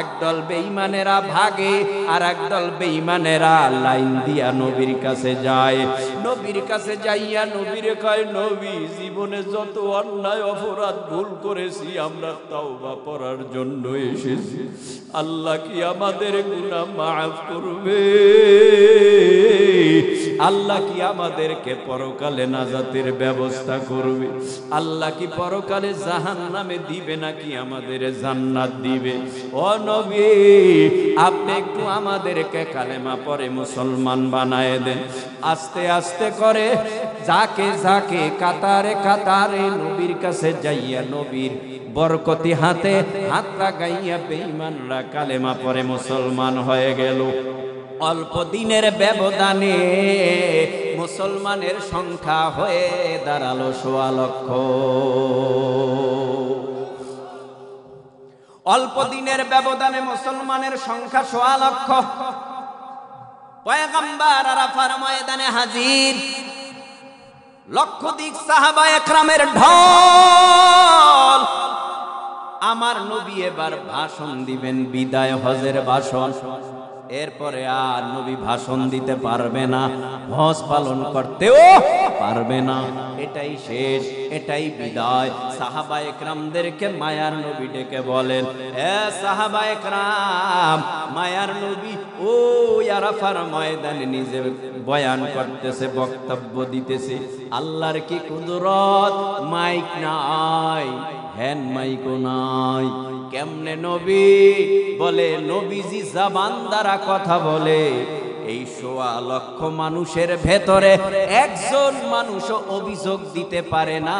একদল বেঈমানেরা ভাগে, আর একদল বেঈমানেরা লাইন দিয়া নবীর কাছে যায়। নবীর কাছে যাইয়া নবীরে কয়, নবী, জীবনে যত অন্যায় অপরাধ ভুল করেছি আমরা তাওবা করার জন্য এসেছি, আল্লাহ কি আমাদের গুনাহ মাফ করবে? আল্লাহ কি আমাদেরকে পরকালে নাজাতের ব্যবস্থা করবে? আল্লাহ কি পরকালে জাহান্নামে দিবে নাকি আমাদের জান্নাত দিবে? ও নবী, আপনি একটু আমাদেরকে কালেমা পড়ে মুসলমান বানায় দেন। আস্তে আস্তে করে যাকে যাকে কাতারে কাতারে নবীর কাছে যাইয়া নবীর বরকতি হাতে হাত লাগাইয়া বেঈমানরা কালেমা পড়ে মুসলমান হয়ে গেল। অল্প দিনের ব্যবধানে মুসলমানের সংখ্যা হয়ে দাঁড়ালো ১.৫ লক্ষ। অল্প দিনের ব্যবধানে মুসলমানের সংখ্যা ১.৫ লক্ষ। পয়গম্বর আরাফার ময়দানে হাজির, লক্ষাধিক সাহাবায়ে কেরামের ঢল। আমার নবী এবার ভাষণ দিবেন, বিদায় হজের ভাষণ। এরপরে আর নবী ভাষণ দিতে পারবে না, হজ পালন করতেও পারবে না। এটাই শেষ, এটাই বিদায়। সাহাবায়ে কেরামদেরকে মায়ার নবী ডেকে বলেন, এ সাহাবায়ে কেরাম, মায়ার নবী ও আরাফার ময়দানে নিজে বয়ান করতেছে, বক্তব্য দিতেছে। আল্লাহর কি কুদরত, মাইক নাই, হ্যান্ড মাইকও নাই। কেমনে নবী বলে? নবীজি জবান দ্বারা কথা বলে। এই ১.৫ লক্ষ মানুষের ভেতরে একজন মানুষও অভিযোগ দিতে পারে না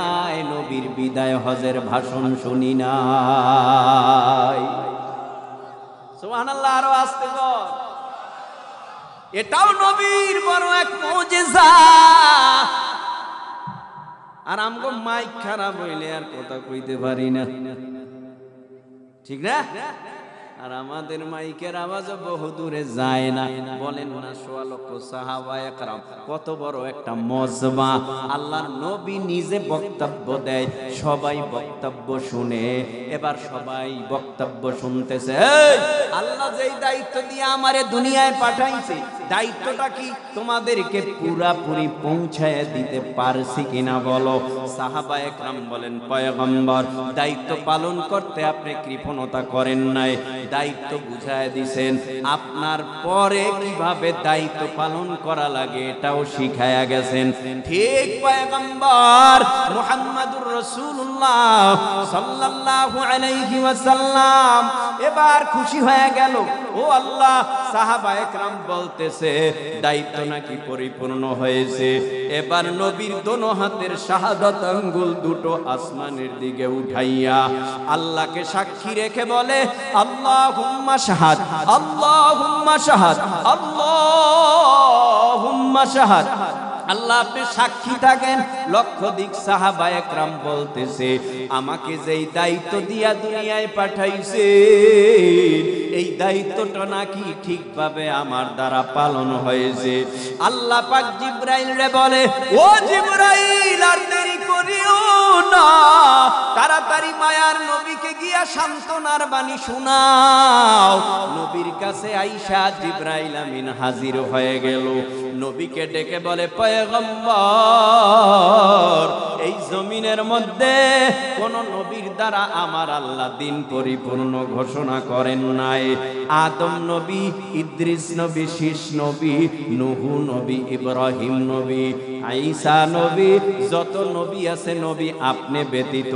নবীর বিদায় হজের ভাষণ শুনি নাই। সুবহানাল্লাহ, আরো আস্তে বল। এটাও নবীর বড় এক মুজিজা। আর আমগো মাইক খারাপ হইলে আর কথা কইতে পারি না, ঠিক না? আর আমাদের মাইকের আওয়াজও বহু দূরে যায় না। বলেন না, ১.৫ লক্ষ সাহাবায়ে কেরাম, কত বড় একটা মজমা। আল্লাহর নবী নিজে বক্তব্য দেয়, সবাই বক্তব্য শুনে। এবার সবাই বক্তব্য শুনতেছে। আল্লাহ যেই দায়িত্ব দিয়ে আমারে দুনিয়ায় পাঠাইছে, দায়িত্বটা কি তোমাদেরকে পুরাপুরি পৌঁছায় দিতে পারছি কিনা বলো। সাহাবায়ে কেরাম বলেন, পয়গম্বর, দায়িত্ব পালন করতে আপনি কৃপণতা করেন নাই, দায়িত্ব বুঝায় দিছেন। আপনার পরে কিভাবে দায়িত্ব পালন করা লাগে এটাও শিখায়া গেছেন। ঠিক পয়গম্বর মুহাম্মদুর রাসূলুল্লাহ সাল্লাল্লাহু আলাইহি ওয়াসাল্লাম এবার খুশি হয়ে গেল। ও আল্লাহ, সাহাবায়ে কেরাম বলতেছে দায়িত্ব নাকি পরিপূর্ণ হয়েছে। এবার নবীর দোনো হাতের শাহাদাত আঙ্গুল দুটো আসমানের দিকে উঠাইয়া আল্লাহকে সাক্ষী রেখে বলে, আল্লাহুম্মা শাহাদ, আল্লাহুম্মা শাহাদ, আল্লাহুম্মা শাহাদ। আল্লাহ আপনি সাক্ষী থাকেন। লক্ষাধিক সাহাবায়ে কেরাম বলতেছে, আমাকে যেই দায়িত্ব দিয়া দুনিয়ায় পাঠাইছে, এই দায়িত্বটা নাকি ঠিকভাবে আমার দ্বারা পালন হয়েছে। আল্লাহ পাক জিবরাইলরে বলে, ও জিবরাইল, আর দেরি করিও না, তাড়াতাড়ি মায়ার নবীকে গিয়া সান্ত্বনার বাণী শোনাও। নবীর কাছে আইসা জিবরাইল আমিন হাজির হয়ে গেল। নবীকে ডেকে বলে, পয়গম্বর, এই জমিনের মধ্যে কোন নবীর দ্বারা আমার আল্লাহ দিন পরিপূর্ণ ঘোষণা করেন নাই। আদম নবী, ইদ্রিস নবী, শীষ নবী, নূহ নবী, ইব্রাহিম নবী, ঈসা নবী, যত নবী আছে নবী আপনি ব্যতীত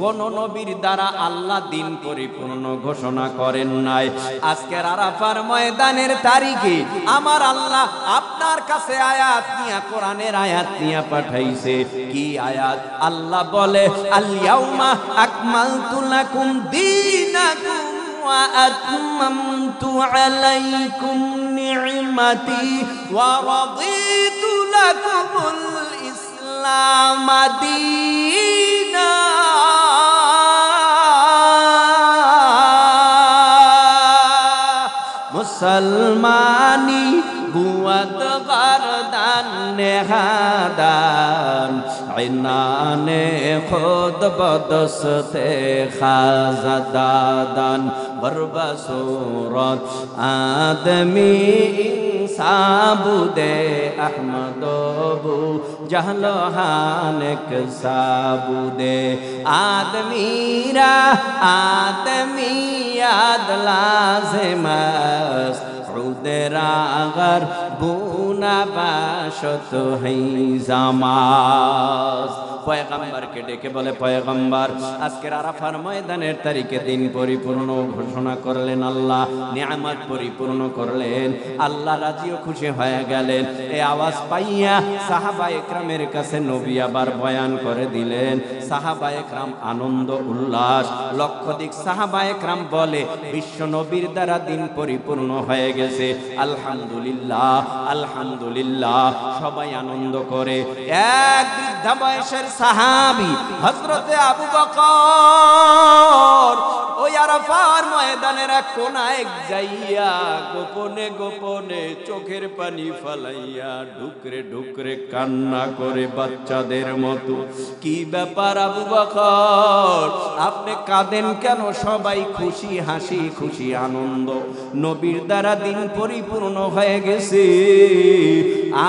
কোন নবীর দ্বারা আল্লাহ দিন পরিপূর্ণ ঘোষণা করেন নাই। আজকের আরাফার ময়দানের তারিখে আমার আল্লাহ আপনার কাছে আয়াত নিয়ে, কোরআনের আয়াত নিয়ে পাঠাইছে। কি আয়াত? আল্লাহ বলে, আল ইয়াউমা আকমালতু লাকুম দীনাকুম ওয়া আতমামতু আলাইকুম নি'মাতি ওয়া রাদিতু লাকুমুল ইসলাম দীনা। মুসলমানি বুয়াদ গরদান নেহাদান ইনানে খুদ বদস্তে খাজাদাদান বরবসুরত আদমি ইনসাবুদে আহমদবু জহলহানক সাবুদে আদমিরা আদমিয়াদ লাজেমাস উদরাগর বুনা বাশত হই জামাস। পয়গম্বরকে ডেকে বলে, পয়গম্বর, আজকের আরাফার ময়দানের তারিখে দিন পরিপূর্ণ ঘোষণা করলেন আল্লাহ, নিয়ামত পরিপূর্ণ করলেন আল্লাহ, রাজি ও খুশি হয়ে গেলেন। এই আওয়াজ পাইয়া সাহাবায়ে কেরামের কাছে নবী আবার বয়ান করে দিলেন। সাহাবায়ে কেরাম আনন্দ উল্লাস। লক্ষাধিক সাহাবায়ে কেরাম বলে, বিশ্ব নবীর দ্বারা দিন পরিপূর্ণ হয়ে গেছে। আলহামদুলিল্লাহ আলহামদুলিল্লাহ সবাই আনন্দ করে। এক বৃদ্ধা বয়সের সাহাবী হযরতে আবু বকর ওই আরাফার ময়দানের এক কোনায় যাইয়া গোপনে গোপনে চোখের পানি ফালাইয়া ঢুকরে ঢুকরে কান্না করে বাচ্চাদের মতো। কি ব্যাপার আবু বকর, আপনি কাঁদেন কেন? সবাই খুশি, হাসি খুশি আনন্দ, নবীর দ্বারা দিন পরিপূর্ণ হয়ে গেছে,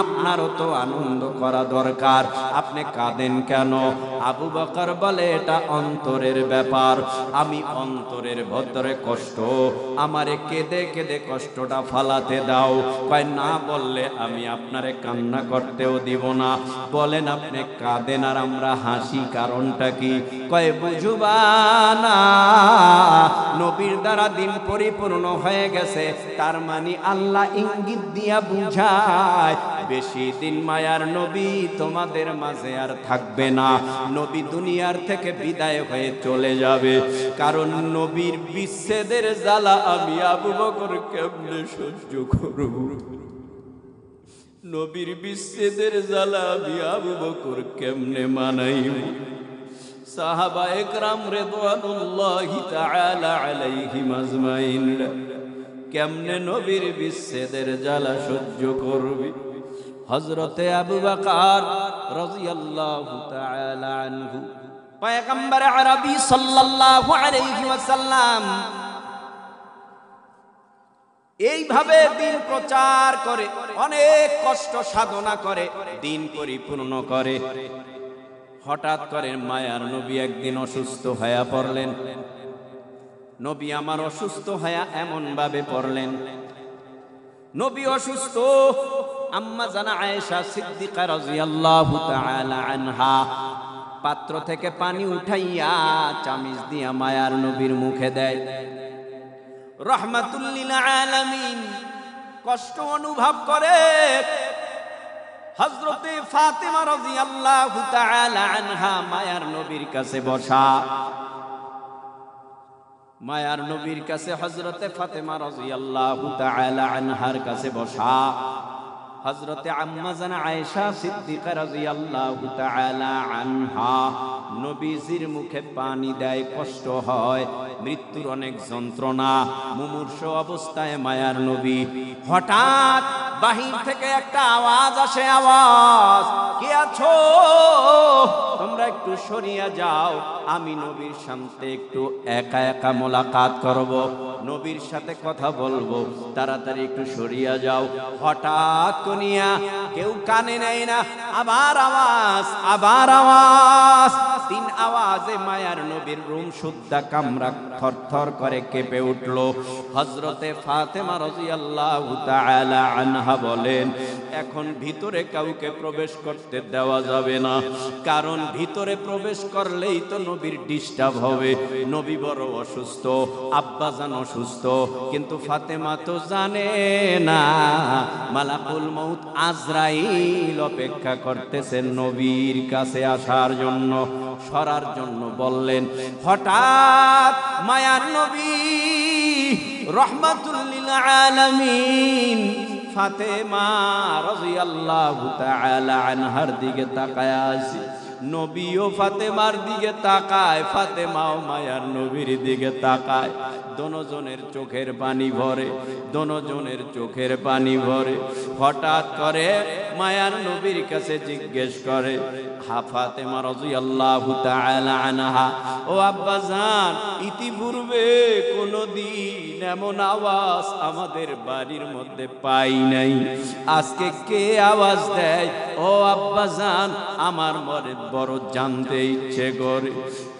আপনারও তো আনন্দ করা দরকার, আপনি কাঁদেন কেন? আবু বকর বলে, এটা অন্তরের ব্যাপার, আমি অন্তরের ভেতরে কষ্ট, আমারে কেঁদে কেঁদে কষ্টটা ফালাতে দাও। কয় না বললে আমি আপনারে কান্না করতেও দিব না। বলেন আপনি কাঁদেন আর আমরা হাসি, কারণটা কি? কয় বুঝবা না, নবীর দ্বারা দিন পরিপূর্ণ হয়ে গেছে, তার মানে আল্লাহ ইঙ্গিত দিয়া বুঝায় বেশি দিন মায়ার নবী তোমাদের মাঝে আর থাকবে না, নবী দুনিয়ার থেকে বিদায় হয়ে চলে যাবে। কারণ নবীর বিচ্ছেদের জ্বালা আমি আবু বকর কেমনে সহ্য করব? নবীর বিচ্ছেদের জ্বালা আমি আবু বকর কেমনে মানাইব? সাহাবা একরাম রিদওয়ানুল্লাহি তাআলা আলাইহিম আজমাইন কেমনে নবীর বিচ্ছেদের জ্বালা সহ্য করবে? হযরতে আবু বকর রাদিয়াল্লাহু তাআলা আনহু পয়গম্বর আরবি সাল্লাল্লাহু আলাইহি ওয়াসাল্লাম এইভাবে দিন প্রচার করে, অনেক কষ্ট সাধনা করে, দিন পরিপূর্ণ করে। হঠাৎ করে মায়ার নবী একদিন অসুস্থ হয়ে পড়লেন। নবী আমার অসুস্থ হয়ে এমন ভাবে পড়লেন, নবী অসুস্থ, আম্মা জানা আয়েশা সিদ্দিকা রাদিয়াল্লাহু তাআলা আনহা পাত্র থেকে পানি উঠাইয়া চামিচ দিয়া মায়ার নবীর মুখে দেয়। রাহমাতুল লিল আলামিন কষ্ট অনুভব করে। হযরতে ফাতেমা রাদিয়াল্লাহু তাআলা আনহা মায়ার নবীর কাছে বসা, মায়ার নবীর কাছে হযরতে ফাতেমা রাদিয়াল্লাহু তাআলা আনহার কাছে বসা। হযরতে আম্মা জানা আয়েশা সিদ্দিকা রাদিয়াল্লাহু তাআলা আনহা নবীজির মুখে পানি দেয়, কষ্ট হয়, মৃত্যুর অনেক যন্ত্রণা, মুমূর্ষ অবস্থায় মায়ার নবী। হঠাৎ বাহির থেকে একটা আওয়াজ আসে, আওয়াজ, কে আছো? তোমরা একটু সরিয়া যাও, আমি নবীর সাথে একটু একা একা মোলাকাত করব, নবীর সাথে কথা বলবো, তাড়াতাড়ি একটু সরিয়া যাও। হঠাৎ করিয়া কেউ কানে নেয় না, আবার আওয়াজ, আবার আওয়াজ, তিন আওয়াজে মায়ার নবীর রুম সুদ্ধা কামরা থরথর করে কেঁপে উঠল। হযরতে ফাতেমা রাদিয়াল্লাহু তাআলা আনহা বলেন, এখন ভিতরে কাউকে প্রবেশ করতে দেওয়া যাবে না, কারণ ভিতরে প্রবেশ করলেই তো নবীর ডিস্টার্ব হবে, নবী বড় অসুস্থ, আব্বাজান অসুস্থ। কিন্তু ফাতেমা তো জানে না মালাকুল মউত আজরাইল অপেক্ষা করতেছেন নবীর কাছে আসার জন্য, সরার জন্য বললেন। হঠাৎ মায়ার নবী রাহমাতুল লিল আলামিন ফাতেমা রাদিয়াল্লাহু তাআলা আনহার দিকে তাকায় আছে। নবীও ফাতেমার দিকে তাকায়, ফাতেমাও মায়ার নবীর দিকে তাকায়। দোনোজনের চোখের পানি ভরে, দোনোজনের চোখের পানি ভরে। হঠাৎ করে মায়ার নবীর কাছে জিজ্ঞেস করে, হা ফাতেমা রাদিয়াল্লাহু তাআলা আনহা, ও আব্বাজান, ইতিপূর্বে কোনদিন এমন আওয়াজ আমাদের বাড়ির মধ্যে পাই নাই, আজকে কে আওয়াজ দেয়? ও আব্বাজান, আমার মনে বড় জানতে ইচ্ছে করে।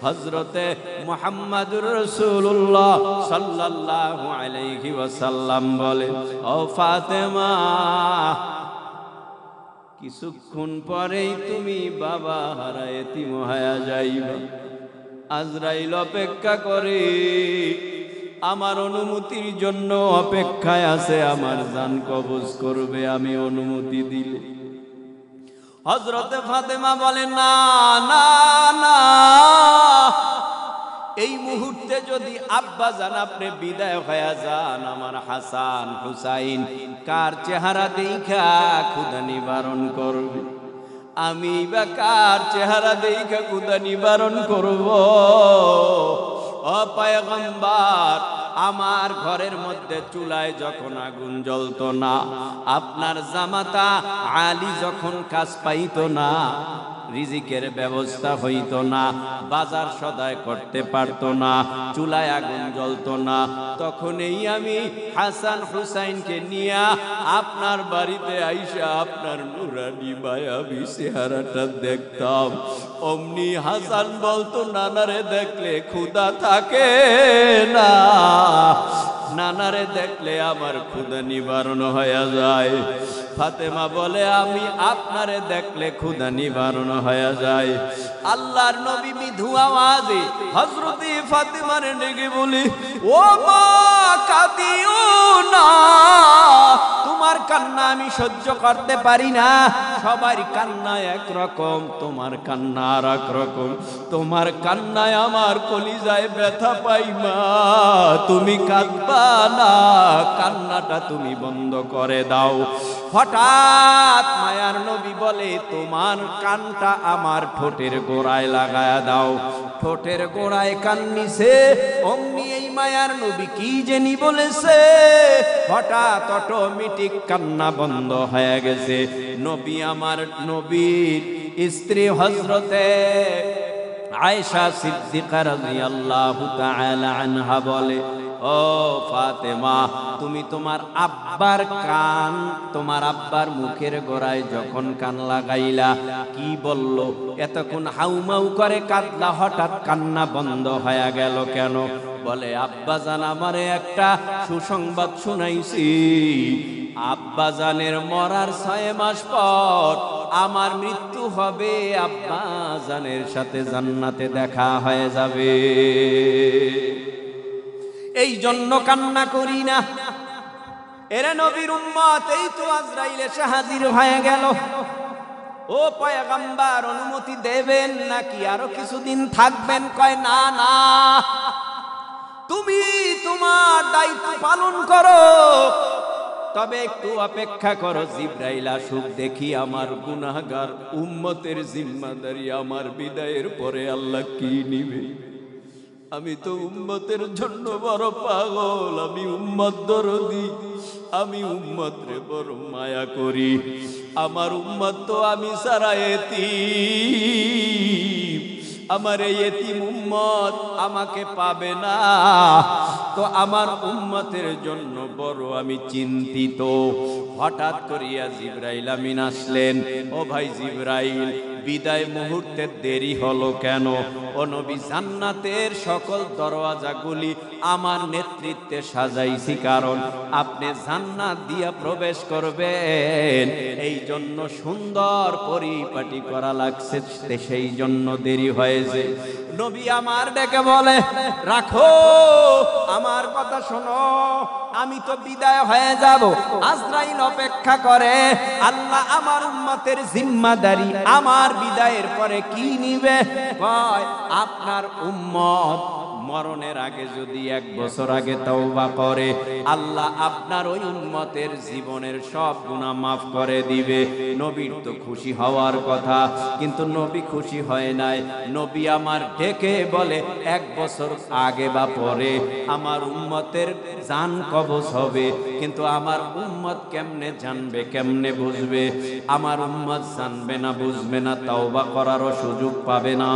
হযরতে মুহাম্মদুর রাসূলুল্লাহ সাল্লাল্লাহু আলাইহি ওয়াসাল্লাম বলে, ও ফাতেমা, কিছুক্ষণ পরেই তুমি বাবা হারা এতিম হয়ে যাইবা। আজরাইল অপেক্ষা করে, আমার অনুমতির জন্য অপেক্ষায় আছে, আমার জান কবজ করবে আমি অনুমতি দিলে। হযরতে ফাতেমা বলেন, না না না, এই মুহূর্তে যদি আব্বা জান আপনি বিদায় হয়ে যান, আমার হাসান হুসাইন কার চেহারা দেখা ক্ষুধা নিবারণ করবে? আমি বা কার চেহারা দেখা ক্ষুধা নিবারণ করব? ও পয়গম্বর, আমার ঘরের মধ্যে চুলায় যখন আগুন জ্বলতো না, আপনার জামাতা আলী যখন কাজ পাইতো না, রিজিকের ব্যবস্থা হইতো না, বাজার সদাই করতে পারতো না, চুলায় আগুন জ্বলতো না, তখনই আমি হাসান হুসাইনকে নিয়ে আপনার বাড়িতে আইসা আপনার নুরানি মায়াবী চেহারাটা দেখতাম। অমনি হাসান বলতো, নানারে দেখলে ক্ষুধা থাকে না, নানারে দেখলে আমার ক্ষুধা নিবারণ হয়ে যায়। ফাতেমা বলে, আমি আপনারে দেখলে ক্ষুধা নিবারণ হয়ে যায়। আল্লাহর নবী মৃদু আওয়াজে হযরতে ফাতেমার ডেকে বলি, ও মা কাঁদিও না, তোমার কান্না আমি সহ্য করতে পারি না। সবার কান্না একরকম, তোমার কান্না আর এক রকম। তোমার কান্নায় আমার কলিজায় ব্যথা পাই মা, তুমি কাঁদবা না, কান্নাটা তুমি বন্ধ করে দাও। হঠাৎ মায়ার নবী বলে, তোমার কানটা আমার ঠোঁটের গোড়ায় লাগায়া দাও। ঠোঁটের গোড়ায় কান নিছে, অমনি এই মায়ার নবী কি জানি বলেছে, হঠাৎ অটোমেটিক কান্না বন্ধ হয়ে গেছে। নবী আমার নবীর স্ত্রী হযরতে আয়েশা সিদ্দিকা রাদিয়াল্লাহু তাআলা আনহা বলে, ও ফাতেমা, তুমি তোমার আব্বার কান, তোমার আব্বার মুখের গোড়ায় যখন কান লাগাইলা, কি বলল? এতক্ষণ হাউমাউ করে কাঁদলা, হঠাৎ কান্না বন্ধ হয়ে গেল কেন? বলে, আব্বাজান আমারে একটা সুসংবাদ শুনাইছি, আব্বাজানের মরার 6 মাস পর আমার মৃত্যু হবে, আব্বাজানের সাথে জান্নাতে দেখা হয়ে যাবে, এই জন্য কান্না করি না। এরে নবীর উম্মত, এই তো আজরাইল এসে হাজির হয়ে গেল। ও পয়গম্বর, অনুমতি দেবেন নাকি আরো কিছুদিন থাকবেন? কয়, না না, তুমি তোমার দায়িত্ব পালন করো, তবে একটু অপেক্ষা করো, জিবরাইল আসুক, দেখি আমার গুনাহগার উম্মতের জিম্মাদারি আমার বিদায়ের পরে আল্লাহ কি নিবে। আমি তো উম্মতের জন্য বড় পাগল, আমি উম্মত দরদি, আমি উম্মতরে বড় মায়া করি। আমার উম্মত তো আমি সারা এতিম, আমার এই এতিম উম্মত আমাকে পাবে না, তো আমার উম্মতের জন্য বড় আমি চিন্তিত। হঠাৎ করিয়া জিবরাইল আমিন আসলেন। ও ভাই জিবরাইল, বিদায় মুহূর্তে দেরি হলো কেন? ও নবী, জান্নাতের সকল দরওয়াজাগুলি আমার নেতৃত্বে সাজাইছি, কারণ আপনি জান্নাত দিয়া প্রবেশ করবেন, এই জন্য সুন্দর পরিপাটি করা লাগছে, সেই জন্য দেরি হয়েছে। নবী আমার ডেকে বলে, রাখো, আমার কথা শোনো, আমি তো বিদায় হয়ে যাব, আজরাইল অপেক্ষা করে। আল্লাহ আমার উম্মতের জিম্মাদারি আমার বিদায়ের পরে কি নিবে? কয়, আপনার উম্মত মরণের আগে যদি 1 বছর আগে তওবা করে, আল্লাহ আপনার ওই উম্মতের জীবনের সব গুনাহ মাফ করে দিবে। নবীর তো খুশি হওয়ার কথা, কিন্তু নবী খুশি হয় নাই। নবী আমার ডেকে বলে, 1 বছর আগে বা পরে আমার উম্মতের জান কবজ হবে, কিন্তু আমার উম্মত কেমনে জানবে, কেমনে বুঝবে? আমার উম্মত জানবে না, বুঝবে না, তওবা করারও সুযোগ পাবে না।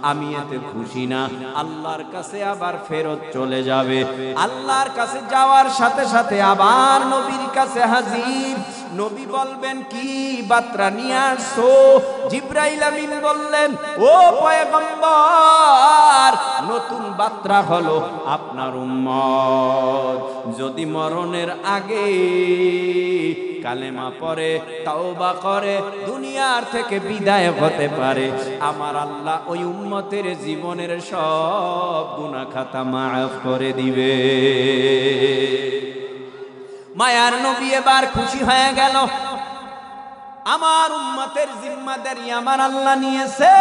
আমি এতে খুশি না। আল্লাহর কাছে আবার ফেরত চলে যাবে। আল্লাহর কাছে যাওয়ার সাথে সাথে আবার নবীর কাছে হাজির। নবী বলবেন, কি বার্তা নিয়ে আসছো? জিবরাইল আমিন বললেন, ও পয়গম্বর, নতুন বার্তা হলো, আপনার উম্মত যদি মরণের আগে কালেমা পড়ে, তাওবা করে, দুনিয়ার থেকে বিদায় হতে পারে, আমার আল্লাহ ওই উম্মতের জীবনের সব গুনাহ খাতা মাফ করে দিবে। মায়ার নবী এবার খুশি হয়ে গেল, আমার উম্মতের জিম্মাদারি আমার আল্লাহ নিয়েছে,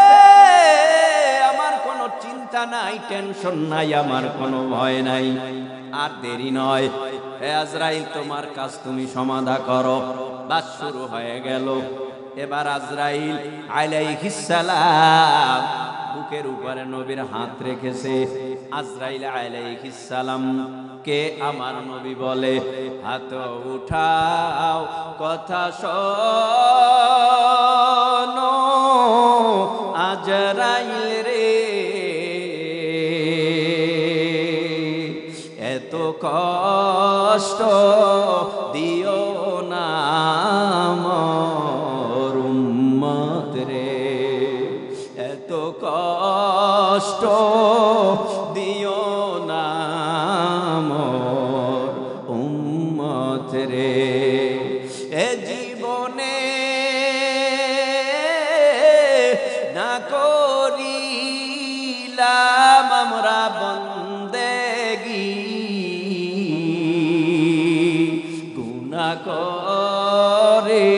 আমার কোনো চিন্তা নাই, টেনশন নাই, আমার কোনো ভয় নাই। আর দেরি নয়, হে আজরাইল তোমার কাজ তুমি সমাধা করো। বাস শুরু হয়ে গেল। এবার আজরাইল আলাইহিস সালাম বুকের উপরে নবীর হাত রেখেছে। আজরাইল আলাইহিস সালাম কে আমার নবী বলে, হাত উঠাও, কথা শোনো আজরাইল রে, এত কষ্ট দিও না মোর উম্মত রে, এত কষ্ট দিও না মোর উম্মত রে। এ জীবনে না করিলাম আমরা বন্দেগী, গুনাহ করে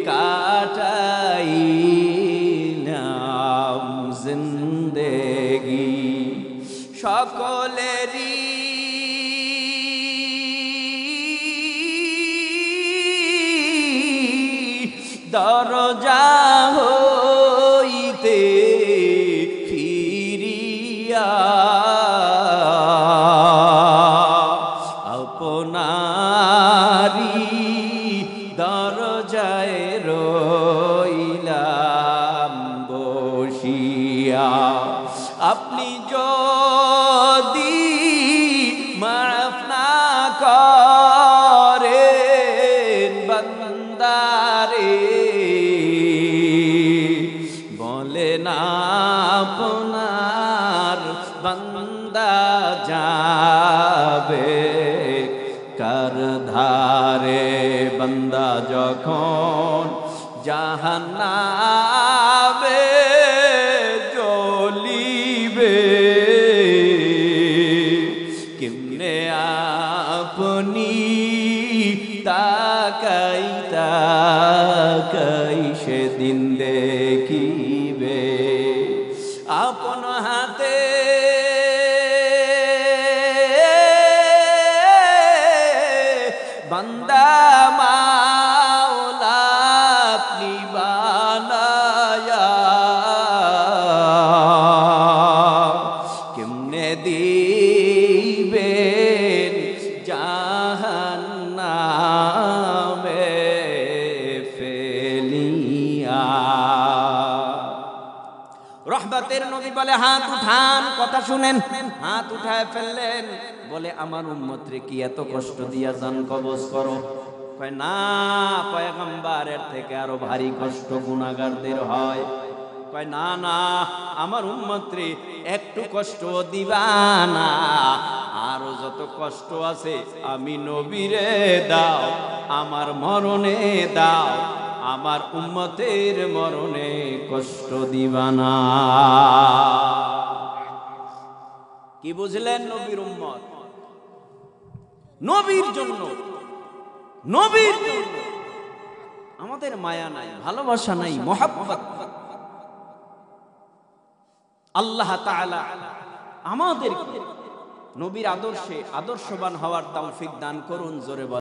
কাটাইলাম জিন্দেগী। সকলেরই দরজা হইতে ফিরিয়া আপনারি দরজায় রইলাম বসিয়া। আপনি যদি মাফ না করেন বান্দারে, বলে না আপনার বান্দা যাবে কার ধারে। বান্দা যখন জাহান্নামে জ্বলিবে, কেমনে আপনি তাকাই তাকাই সেদিন দেখিবে। আপন হাতে বান্দা মাওলা আপনি বানায়া, কেমনে দিবেন জাহান্নামে ফেলিয়া। রহমতের নবী বলে, হাত উঠান, কথা শুনেন। হাত উঠায় ফেললেন, বলে আমার উম্মতরে কি এত কষ্ট দিয়া জান কবজ করো? কয় না, পয়গম্বরের থেকে আরো ভারী কষ্ট গুনাহগারদের হয়। কয় না না, আমার উম্মতরে একটু কষ্ট দিবা না, আরো যত কষ্ট আছে আমি নবীরে দাও, আমার মরণে দাও, আমার উম্মতের মরণে কষ্ট দিবা না। কি বুঝলেন? নবীর উম্মত, নবীর জন্য, নবীর জন্য আমাদের মায়া নাই, ভালোবাসা নাই, মহব্বত। আল্লাহ তাআলা আমাদেরকে নবীর আদর্শে আদর্শবান হওয়ার তৌফিক দান করুন। জোরে বলেন।